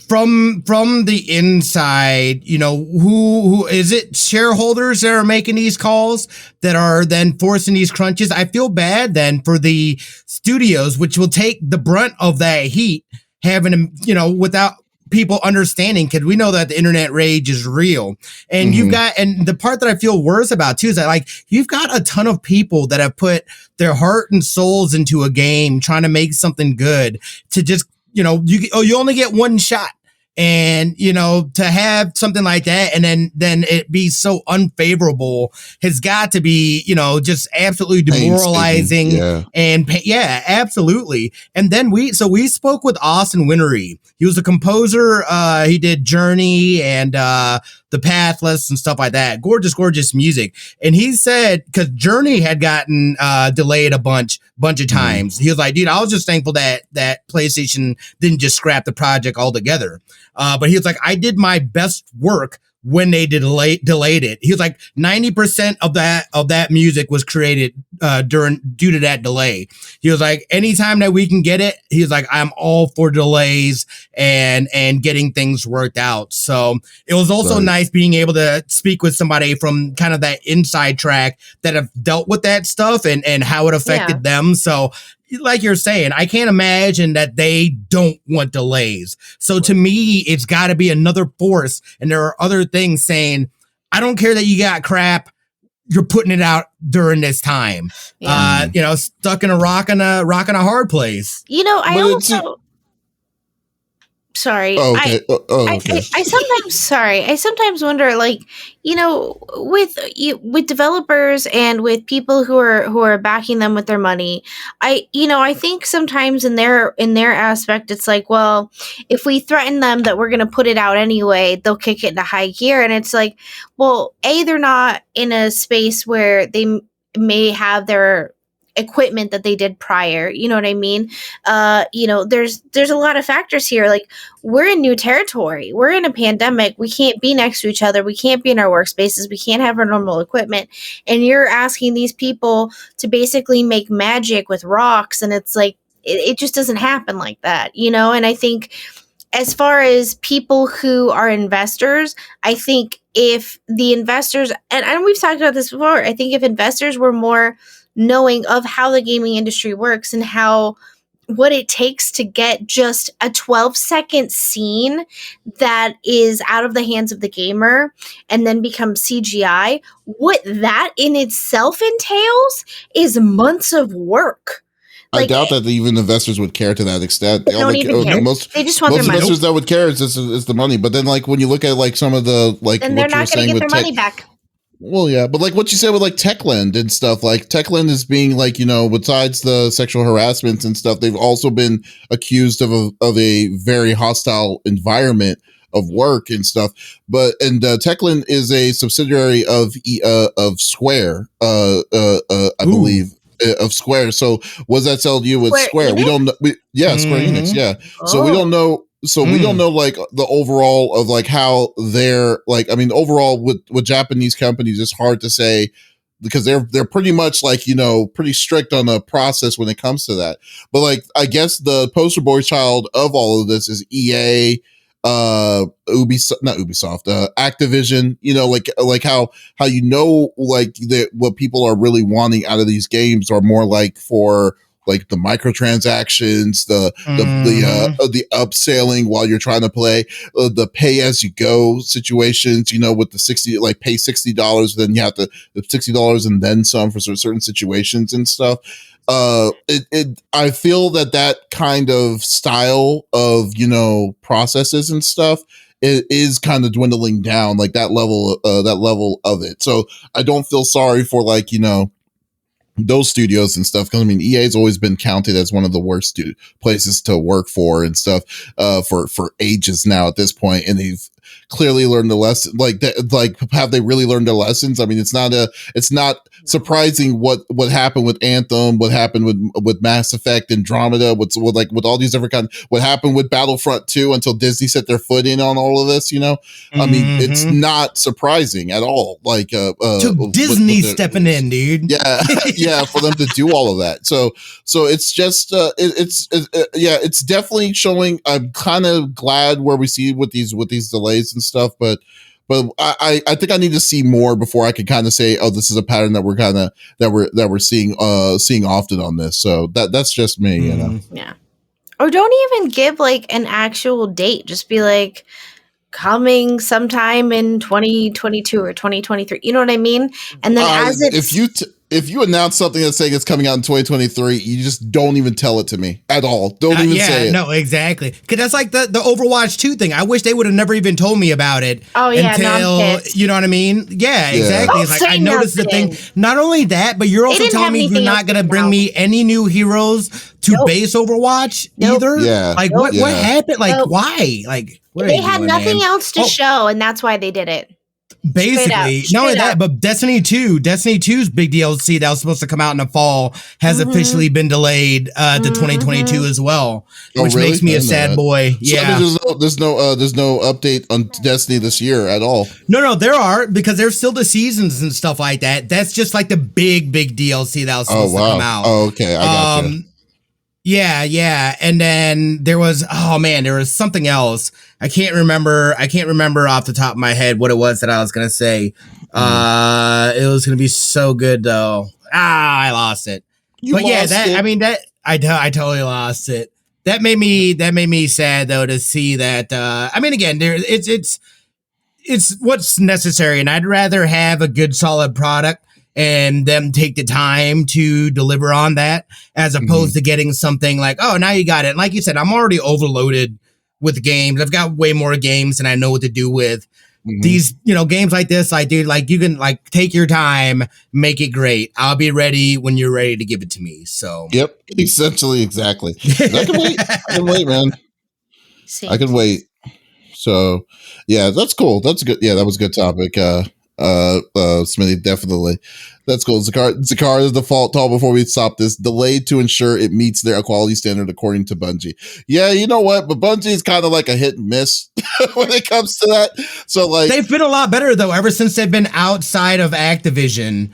from the inside, you know, who is it? Shareholders that are making these calls that are then forcing these crunches. I feel bad then for the studios, which will take the brunt of that heat, having, you know, without people understanding, because we know that the internet rage is real. And and the part that I feel worse about too is that, like, you've got a ton of people that have put their heart and souls into a game trying to make something good, to just, you know, you only get one shot. And, you know, to have something like that and then it be so unfavorable has got to be, you know, just absolutely demoralizing. Absolutely. And then we spoke with Austin Wintory. He was a composer. He did Journey and The Pathless and stuff like that. Gorgeous music. And he said, because Journey had gotten delayed a bunch of times. He was like, dude, I was just thankful that PlayStation didn't just scrap the project altogether. But he was like, I did my best work when they delayed it. He was like, 90% of that music was created due to that delay. He was like, anytime that we can get it, he was like, I'm all for delays and getting things worked out. So it was also nice being able to speak with somebody from kind of that inside track that have dealt with that stuff and how it affected them. So like you're saying, I can't imagine that they don't want delays. So to me, it's got to be another force. And there are other things saying, I don't care that you got crap, you're putting it out during this time. You know, stuck in a rock and a hard place.
You know, sorry.
Oh, okay.
I sometimes wonder, like, you know, with developers and with people who are backing them with their money, I think sometimes in their aspect, it's like, well, if we threaten them that we're going to put it out anyway, they'll kick it into high gear. And it's like, well, they're not in a space where they may have their equipment that they did prior. You know what I mean? There's a lot of factors here. Like, we're in new territory. We're in a pandemic. We can't be next to each other. We can't be in our workspaces. We can't have our normal equipment. And you're asking these people to basically make magic with rocks. And it's like, it just doesn't happen like that, And I think as far as people who are investors, I think if the investors, and we've talked about this before, I think if investors were more knowing of how the gaming industry works and what it takes to get just a 12-second scene that is out of the hands of the gamer and then becomes CGI, what that in itself entails is months of work.
I doubt that even investors would care to that extent.
They don't even care. They just want their money.
Most investors that would care is the money. But then, like, when you look at like some of the
then they're not going to get their money back.
Well, yeah, but like what you said with like Techland and stuff, like Techland is being like, besides the sexual harassment and stuff, they've also been accused of a very hostile environment of work and stuff. And Techland is a subsidiary of Square, I believe. Of Square. So what does that tell you with Square? We don't know. Square Enix. Yeah. So we don't know. So we don't know like the overall of like how they're like. I mean, overall with Japanese companies, it's hard to say because they're pretty much like pretty strict on the process when it comes to that. But like I guess the poster boy child of all of this is EA. Ubisoft, not Ubisoft, Activision, like how like what people are really wanting out of these games are more like for like the microtransactions, the upselling while you're trying to play, the pay as you go situations, with the 60, like pay $60, then you have to the $60 and then some for certain situations and stuff. I feel that kind of style of, processes and stuff is kind of dwindling down, like that level of it. So I don't feel sorry for like, those studios and stuff. Cause I mean, EA's always been counted as one of the worst places to work for and stuff, for ages now at this point. And they've clearly learned the lesson. Like have they really learned their lessons? I mean, it's not surprising what happened with Anthem, what happened with Mass Effect, Andromeda, with all these different what happened with Battlefront 2 until Disney set their foot in on all of this, I mean, it's not surprising at all. Like,
Disney stepping in, dude.
Yeah. Yeah. For them to do all of that. So it's just, it's definitely showing. I'm kind of glad where we see with these delays and stuff, but I think I need to see more before I can kind of say, oh, this is a pattern that we're seeing often on this. So that's just me,
Yeah. Or don't even give like an actual date. Just be like coming sometime in 2022 or 2023. You know what I mean? And then
if you announce something that's saying it's coming out in 2023, you just don't even tell it to me at all. Don't even say it.
No, exactly. Because that's like the Overwatch 2 thing. I wish they would have never even told me about it.
Oh, yeah.
Until, you know what I mean? Yeah, exactly. It's like, I noticed the thing. Not only that, but you're also telling me you're not going to bring me any new heroes to base Overwatch either?
Yeah.
Like, what happened? Like, why? Like,
they had nothing else to show, and that's why they did it.
Basically, not only that, but Destiny 2's big DLC that was supposed to come out in the fall has officially been delayed to 2022 as well, which
really?
Makes me a sad boy. So, yeah,
I mean, there's no update on Destiny this year at all.
No, there are, because there's still the seasons and stuff like that. That's just like the big DLC that was supposed to come out.
Oh, okay, I gotcha.
Yeah. And then there was something else. I can't remember off the top of my head what it was that I was going to say. It was going to be so good though. I lost it. I totally lost it. That made me sad though to see that. I mean, again, it's what's necessary, and I'd rather have a good solid product and them take the time to deliver on that, as opposed to getting something like, oh, now you got it. And like you said, I'm already overloaded with games. I've got way more games than I know what to do with. These, games like this, like, dude, like, you can like take your time, make it great. I'll be ready when you're ready to give it to me. So,
yep, essentially, exactly. I can wait, man. I can wait. So, yeah, that's cool. That's good. Yeah, that was a good topic. Smitty, definitely. That's cool. Zakara's default tall before we stop this. Delayed to ensure it meets their quality standard according to Bungie. Yeah, you know what? But Bungie is kind of like a hit and miss when it comes to that. So like
they've been a lot better though ever since they've been outside of Activision.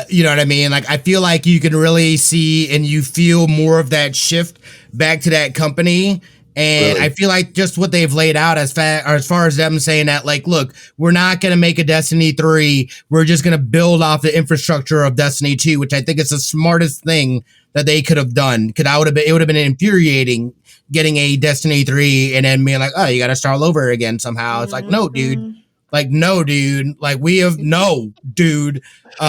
You know what I mean? Like I feel like you can really see and you feel more of that shift back to that company. And really? I feel like just what they've laid out as far as them saying that, like, look, we're not going to make a Destiny 3. We're just going to build off the infrastructure of Destiny 2, which I think is the smartest thing that they could have done. Because it would have been infuriating getting a Destiny 3 and then being like, oh, you got to start all over again somehow. It's like, no, dude. Like, no, dude. Like, we have no, dude. So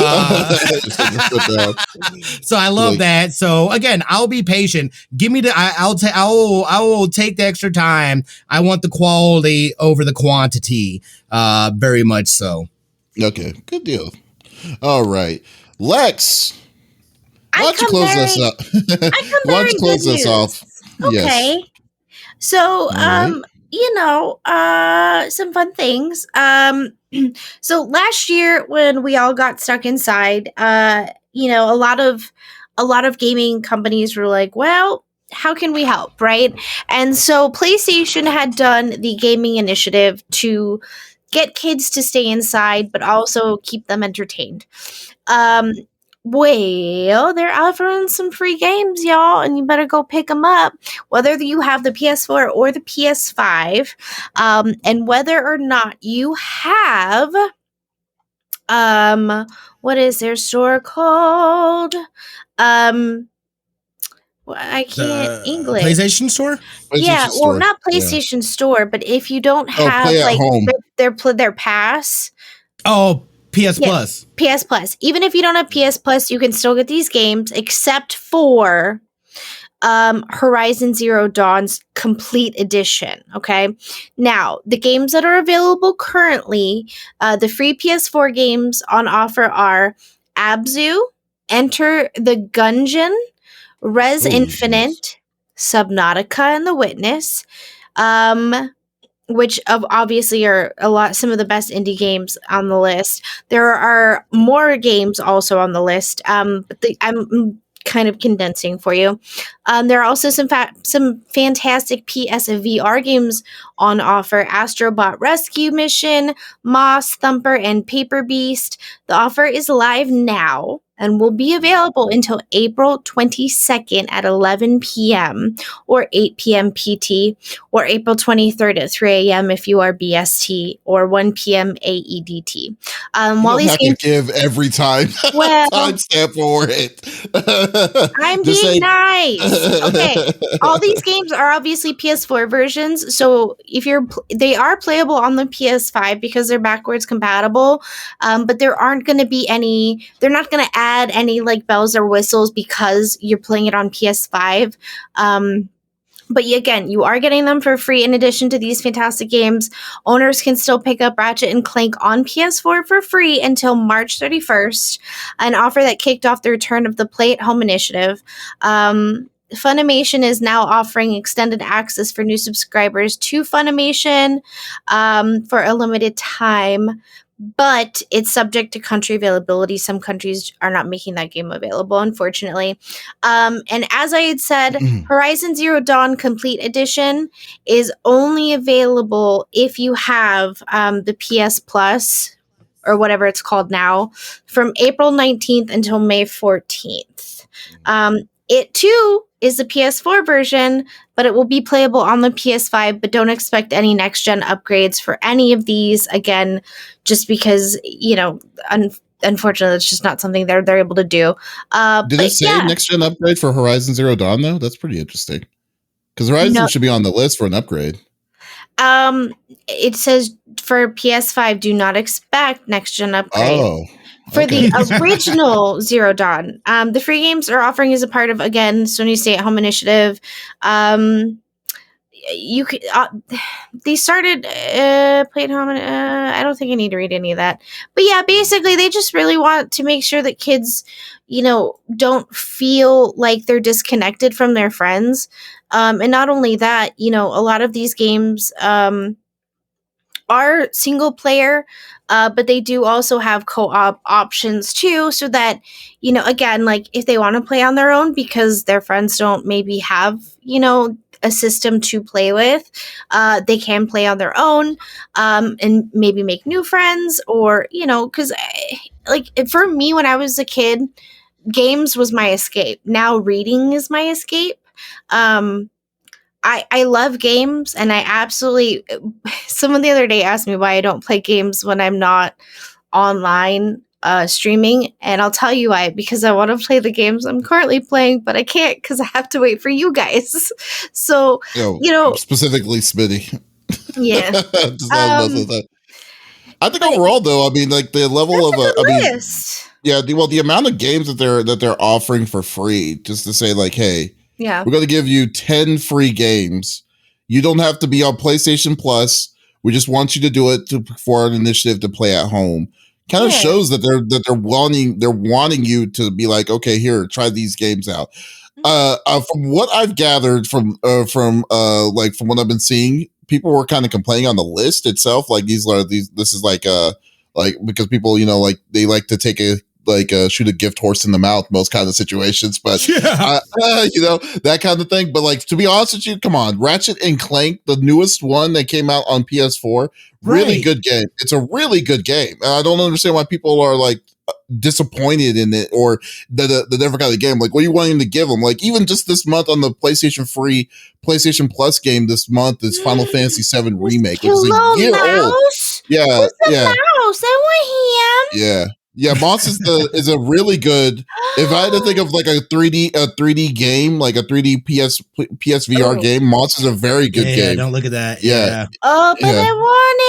I love that. So again, I'll be patient. Give me the. I will take the extra time. I want the quality over the quantity. Very much so.
Okay, good deal. All right, Lex. Why don't you close this up? Why don't you close this off?
Okay. Yes. So, some fun things. So last year when we all got stuck inside, a lot of gaming companies were like, well, how can we help, right? And so PlayStation had done the gaming initiative to get kids to stay inside, but also keep them entertained. Well, they're offering some free games, y'all, and you better go pick them up, whether you have the PS4 or the PS5, and whether or not you have, what is their store called? I can't English.
PlayStation Store?
Yeah, well, not PlayStation Store, but if you don't have their pass.
Oh, PS Plus.
PS Plus. Even if you don't have PS Plus, you can still get these games, except for Horizon Zero Dawn's Complete Edition. Okay. Now, the games that are available currently, the free PS4 games on offer are Abzu, Enter the Gungeon, Res Infinite, Subnautica and the Witness, which obviously are some of the best indie games on the list. There are more games also on the list, but I'm kind of condensing for you. There are also some fantastic PS VR games on offer: Astrobot Rescue Mission, Moss, Thumper, and Paper Beast. The offer is live now and will be available until April 22nd at 11 p.m. or 8 p.m. PT, or April 23rd at 3 a.m. if you are BST, or 1 p.m. AEDT. While these games
give every time timestamp for it.
I'm being nice. Okay, all these games are obviously PS4 versions, so they are playable on the PS5 because they're backwards compatible. But there aren't going to be any. They're not going to add any like bells or whistles because you're playing it on PS5. But again, you are getting them for free in addition to these fantastic games. Owners can still pick up Ratchet and Clank on PS4 for free until March 31st, an offer that kicked off the return of the Play at Home initiative. Funimation is now offering extended access for new subscribers to Funimation for a limited time. But it's subject to country availability. Some countries are not making that game available, unfortunately. And as I had said, Horizon Zero Dawn Complete Edition is only available if you have the PS Plus, or whatever it's called now, from April 19th until May 14th. It too is the PS4 version, but it will be playable on the PS5, but don't expect any next-gen upgrades for any of these, again, just because, unfortunately, it's just not something they're able to do.
Did it say next-gen upgrade for Horizon Zero Dawn, though? That's pretty interesting. Because Horizon should be on the list for an upgrade.
It says for PS5, do not expect next-gen upgrade. Oh. For the original Zero Dawn, the free games are offering as a part of, again, Sony Stay at Home initiative. You could they started Play at Home. I don't think I need to read any of that, but yeah, basically they just really want to make sure that kids, don't feel like they're disconnected from their friends. And not only that, a lot of these games are single player, but they do also have co-op options too, so that, again, like if they want to play on their own because their friends don't maybe have, a system to play with, they can play on their own, and maybe make new friends, or, because like for me, when I was a kid, games was my escape. Now reading is my escape. I love games, and I absolutely. Someone the other day asked me why I don't play games when I'm not online streaming, and I'll tell you why. Because I want to play the games I'm currently playing, but I can't because I have to wait for you guys. So
specifically Smitty.
Yeah.
I think overall, though, I mean, like the level of
list.
The amount of games that they're offering for free, just to say like, hey.
Yeah.
We're going to give you 10 free games. You don't have to be on PlayStation Plus. We just want you to do it for an initiative to play at home. Kind of shows that they're wanting you to be like, okay, here, try these games out. From what I've gathered from what I've been seeing, people were kind of complaining on the list itself. Like this is like because people, like they like to take shoot a gift horse in the mouth, most kind of situations, but that kind of thing. But like, to be honest with you, come on, Ratchet and Clank, the newest one that came out on PS4, really good game. It's a really good game. And I don't understand why people are like disappointed in it, or the never got the game. Like, what are you wanting to give them? Like, even just this month on the PlayStation free PlayStation Plus game this month is Final Fantasy VII Remake, which is a year old. Yeah,
mouse. I want him.
Yeah. Yeah, Moss is a really good. If I had to think of like a 3D game, like a 3D PSVR game, Moss is a very good game.
Yeah, don't look at that.
Yeah.
Oh, but I want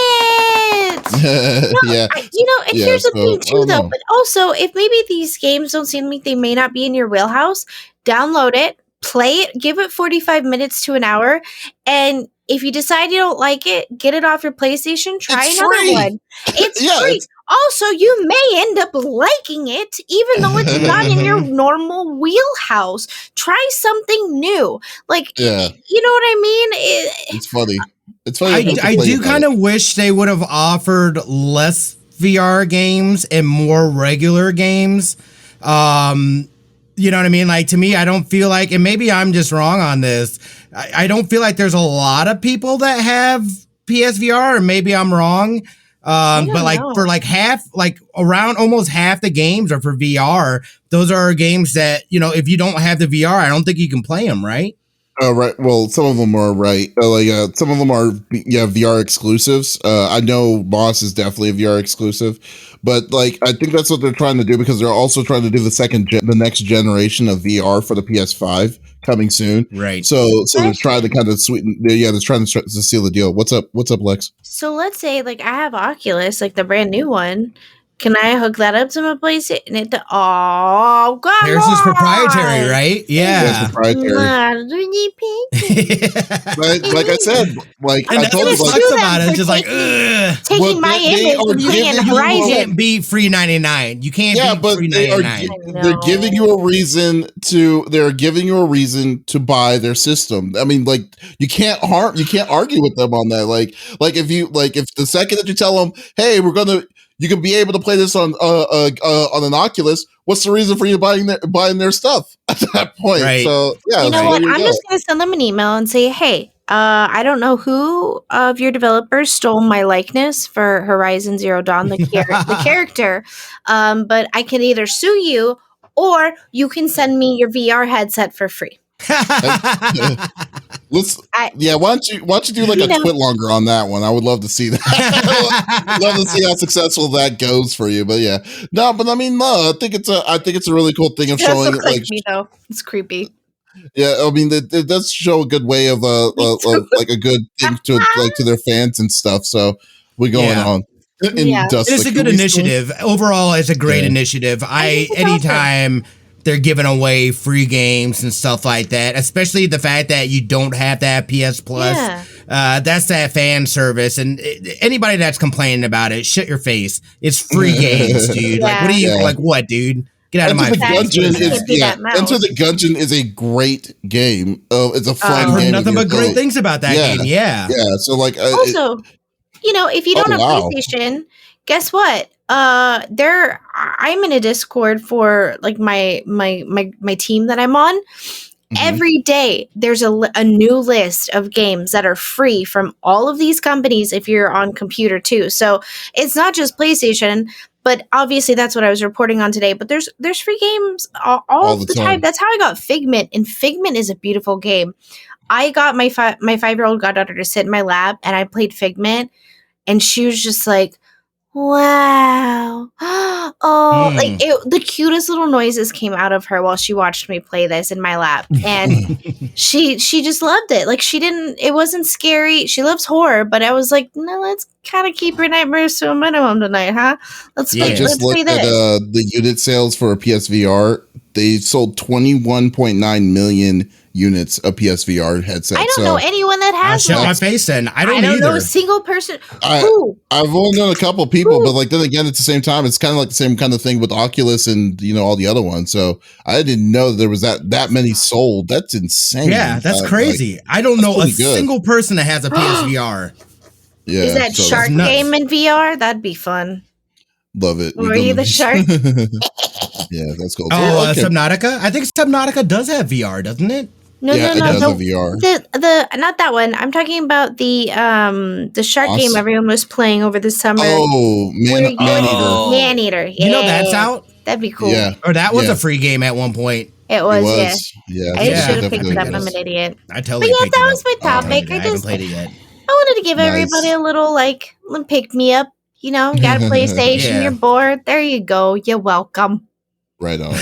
it. And here's the thing too, though. But also, if maybe these games don't seem like they may not be in your wheelhouse, download it, play it, give it 45 minutes to an hour, and if you decide you don't like it, get it off your PlayStation. Try another one. It's free. Also, you may end up liking it, even though it's not in your normal wheelhouse. Try something new. Like, you know what I mean?
It's funny. It's funny.
I do kind of wish they would have offered less VR games and more regular games. You know what I mean? Like, to me, I don't feel like, and maybe I'm just wrong on this, I don't feel like there's a lot of people that have PSVR, or maybe I'm wrong. But like for like around almost half the games are for VR. Those are games that, if you don't have the VR, I don't think you can play them, right?
Right. Well, some of them are right. Some of them are VR exclusives. I know Moss is definitely a VR exclusive, but like I think that's what they're trying to do, because they're also trying to do the next generation of VR for the PS5 coming soon.
Right.
So they're trying to kind of sweeten. They're trying to seal the deal. What's up, Lex?
So let's say like I have Oculus, like the brand new one. Can I hook that up to my PlayStation? Oh, God.
There's this proprietary, right? Yeah.
Proprietary. Like I said, like I told you,
sucks about it. It's just like,
taking my image and putting it in Horizon.
You can't beat free 99. You can't beat free 99.
They're giving you a reason to buy their system. I mean, like you can't argue with them on that. Like if the second that you tell them, hey, you can be able to play this on an Oculus, what's the reason for you buying their stuff at that point?
Right.
So
you know what? I'm just gonna send them an email and say, hey, I don't know who of your developers stole my likeness for Horizon Zero Dawn, the character, but I can either sue you or you can send me your VR headset for free.
Why don't you do like a twit longer on that one? I would love to see that. Love to see how successful that goes for you. But I think it's a really cool thing of showing
it. Like me though, it's creepy.
Yeah, I mean, it does show a good way of like a good thing to their fans and stuff. So we're going on.
It's a good initiative. Overall, it's a great initiative. Anytime they're giving away free games and stuff like that, especially the fact that you don't have to have PS Plus. Yeah. That's that fan service. And anybody that's complaining about it, shut your face. It's free games, dude. Like, what are you, like, what, dude? Get out of my face.
Enter the Gungeon is a great game. It's a fun game.
I've heard nothing but great things about that game. Yeah.
Yeah. So, like,
also, if you don't have PlayStation, guess what? I'm in a Discord for like my team that I'm on. Every day there's a new list of games that are free from all of these companies if you're on computer too. So it's not just PlayStation, but obviously that's what I was reporting on today. But there's free games all the time. That's how I got Figment, and Figment is a beautiful game. I got my 5-year-old goddaughter to sit in my lap, and I played Figment, and she was just like, wow. The cutest little noises came out of her while she watched me play this in my lap. And she just loved it. Like, it wasn't scary. She loves horror, but I was like, no, let's kind of keep your nightmares to a minimum tonight, huh? Let's play this.
Looked at the unit sales for a PSVR. They sold 21.9 million units of PSVR headsets.
I don't know anyone that has
one. My face in. I don't either.
know a single person.
I've only known a couple people, but like then again, at the same time, it's kind of like the same kind of thing with Oculus and all the other ones. So I didn't know there was that many sold. That's insane.
Yeah, that's crazy. I don't know a single person that has a PSVR.
Yeah,
is that Shark Game in VR? That'd be fun.
Love it.
Were you the shark?
Yeah, that's cool.
Subnautica. I think Subnautica does have VR, doesn't it?
No,
it does have VR.
The not that one. I'm talking about the shark game everyone was playing over the summer.
Oh, Maneater.
Maneater. Yeah.
You know that's out?
That'd be cool.
Yeah.
Or that was a free game at one point.
It was.
Yeah.
I should have picked it up. I'm an idiot.
I totally picked it up.
But that was my topic.
I haven't played it yet.
I wanted to give everybody a little pick me up. You got a PlayStation, you're bored. There you go. You're welcome.
Right on.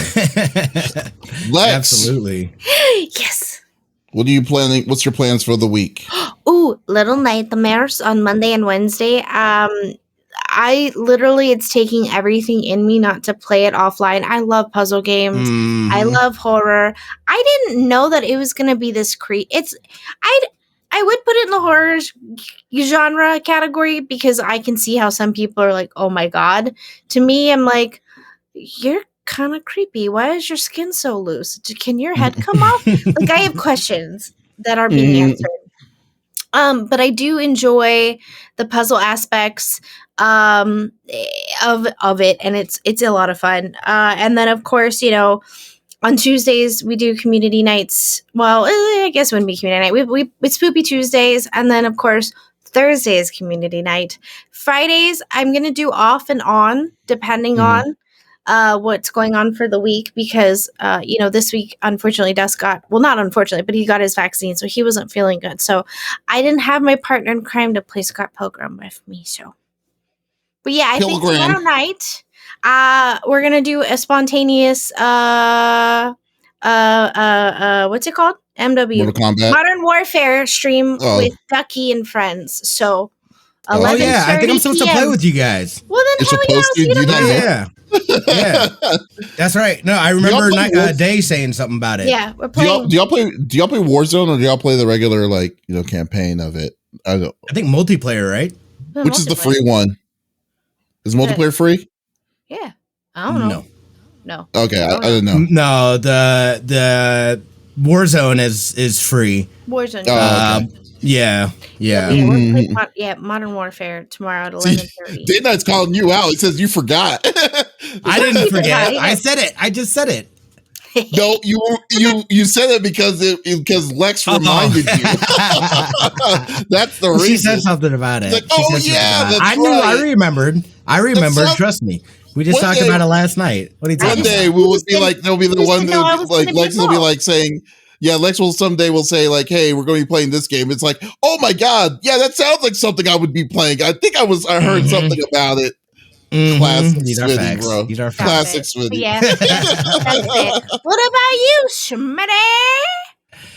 Absolutely.
Yes.
What are you planning? What's your plans for the week?
Ooh, Little Nightmares on Monday and Wednesday. It's taking everything in me not to play it offline. I love puzzle games. I love horror. I didn't know that it was going to be this I would put it in the horror genre category because I can see how some people are like, oh my God. To me, I'm like, you're kind of creepy. Why is your skin so loose? Can your head come off? Like, I have questions that are being answered. But I do enjoy the puzzle aspects of it, and it's a lot of fun. And then, of course, on Tuesdays, we do community nights. Well, I guess it wouldn't be community night. It's Poopy Tuesdays. And then, of course, Thursday is community night. Fridays, I'm going to do off and on, depending on what's going on for the week. Because, this week, unfortunately, not unfortunately, but he got his vaccine. So he wasn't feeling good. So I didn't have my partner in crime to play Scott Pilgrim with me. So, but yeah, I think tomorrow night... we're gonna do a spontaneous what's it called? MW
Mortal Kombat.
Modern Warfare stream with Ducky and friends. So 11:30
I think I'm supposed to play with you guys.
Well then,
you're supposed to do that.
Yeah, that's right. No, I remember Day saying something about it.
Yeah, we're playing.
Do y'all play Warzone, or do y'all play the regular campaign of it? I
think multiplayer, right?
Which is the free one? Is multiplayer free?
Yeah, I don't know. No.
Okay, I don't know.
No, the Warzone is free.
Warzone.
Okay.
Yeah, we're playing Modern Warfare tomorrow at 11:30.
Day Night's calling you out. He says you forgot.
I didn't forget. I said it. I just said it.
No, you said it because Lex reminded you. That's the reason.
She said something about it.
Like, that's
I knew. Right. I remembered. Trust me. We just talked about it last night. What are you talking about?
One day we will be like, there'll be the one that like Lex will be like saying, yeah, Lex will someday will say like, hey, we're going to be playing this game. It's like, oh my God, yeah, that sounds like something I would be playing. I think I heard something about it. Classic
These are
Smitty,
facts.
Bro.
These are
classic Smitty.
Yeah. That's it. What about you, Smitty?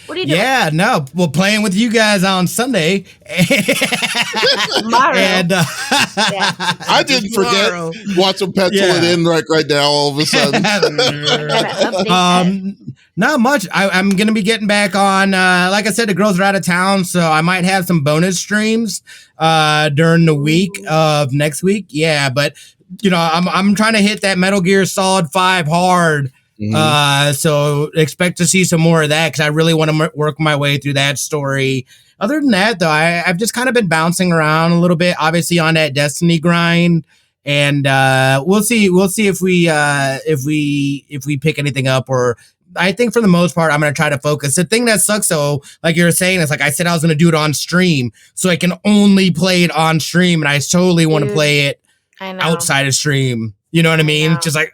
What are you doing?
Yeah, no. Well, playing with you guys on Sunday.
Tomorrow.
And,
I didn't forget. Watch them pencil it in right now all of a sudden.
Not much. I'm going to be getting back on, like I said, the girls are out of town, so I might have some bonus streams during the week of next week. Yeah, but, I'm trying to hit that Metal Gear Solid 5 hard So expect to see some more of that because I really want to work my way through that story. Other than that, though, I've just kind of been bouncing around a little bit, obviously on that Destiny grind, and we'll see if we pick anything up. Or I think for the most part, I'm going to try to focus. The thing that sucks, though, like you were saying, is like I said I was going to do it on stream, so I can only play it on stream, and I totally want to play it outside of stream. You know what I mean? Just like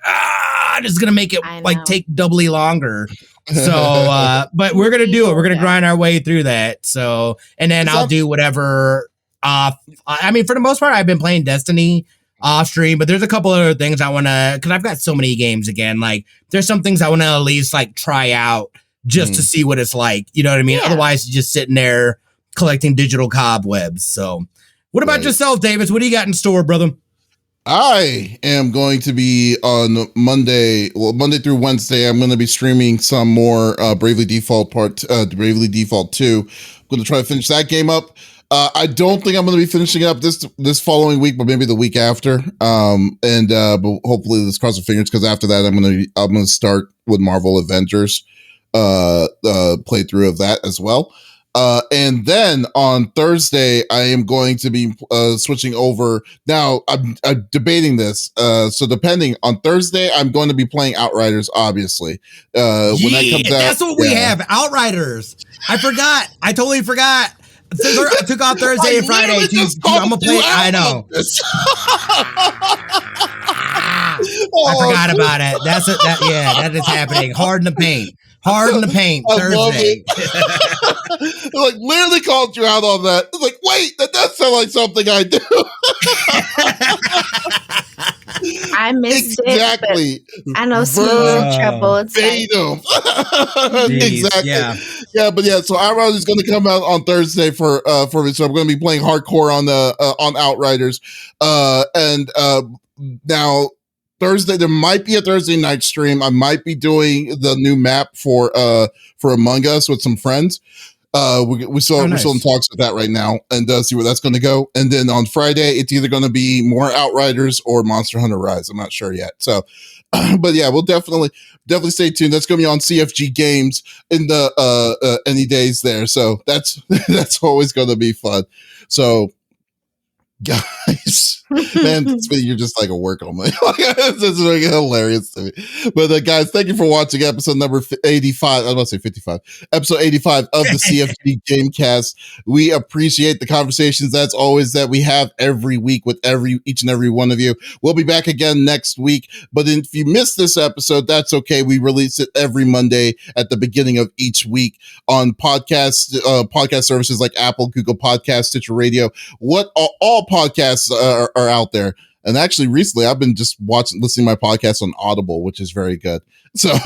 just gonna make it like take doubly longer. So, but we're gonna do it. We're gonna grind our way through that. So, and then I'll do whatever off. I mean, for the most part, I've been playing Destiny off stream, but there's a couple other things I want to, because I've got so many games again. Like, there's some things I want to at least like try out just to see what it's like. You know what I mean? Otherwise, you're just sitting there collecting digital cobwebs. So, what about yourself, Davis? What do you got in store, brother?
I am going to be on Monday through Wednesday. I'm going to be streaming some more Bravely Default 2. I'm going to try to finish that game up. I don't think I'm going to be finishing up this following week, but maybe the week after. But hopefully, let's cross our fingers, because after that, I'm going to start with Marvel Avengers playthrough of that as well. And then on Thursday, I am going to be switching over. Now, I'm debating this. So depending on Thursday, I'm going to be playing Outriders, obviously. When that comes out,
that's what we have, Outriders. I forgot. I totally forgot. I took off Thursday and Friday. I'm going to play. I know. I forgot about it. That is happening. Hard in the paint. Thursday.
Like, literally called you out on that. It's like, wait, that does sound like something I do.
I missed
exactly.
it. I know Smitty trouble. It's
exactly. Yeah, but so Outriders is going to come out on Thursday for me. So I'm going to be playing hardcore on Outriders. Now Thursday, there might be a Thursday night stream. I might be doing the new map for Among Us with some friends. We're still in talks with that right now, and see where that's going to go. And then on Friday, it's either going to be more Outriders or Monster Hunter Rise. I'm not sure yet. So, but yeah, we'll definitely stay tuned. That's going to be on CFG Games in the any days there. So that's always going to be fun. So, guys, man, you're just like a work on me. This is really hilarious to me. But guys, thank you for watching episode number 85. I was about to say 55. Episode 85 of the CFG Gamecast. We appreciate the conversations, as always, that we have every week with each and every one of you. We'll be back again next week. But if you missed this episode, that's okay. We release it every Monday at the beginning of each week on podcast services like Apple, Google Podcasts, Stitcher Radio. What all podcasts are out there. And actually, recently I've been just listening to my podcast on Audible, which is very good. So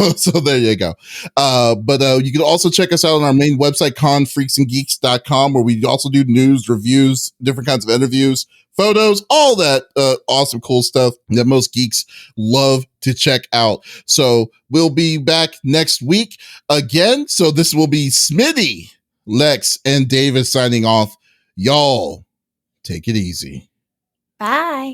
there you go. But you can also check us out on our main website, confreaksandgeeks.com, where we also do news, reviews, different kinds of interviews, photos, all that awesome, cool stuff that most geeks love to check out. So we'll be back next week again. So this will be Smitty, Lex, and Davis signing off. Y'all, take it easy.
Bye.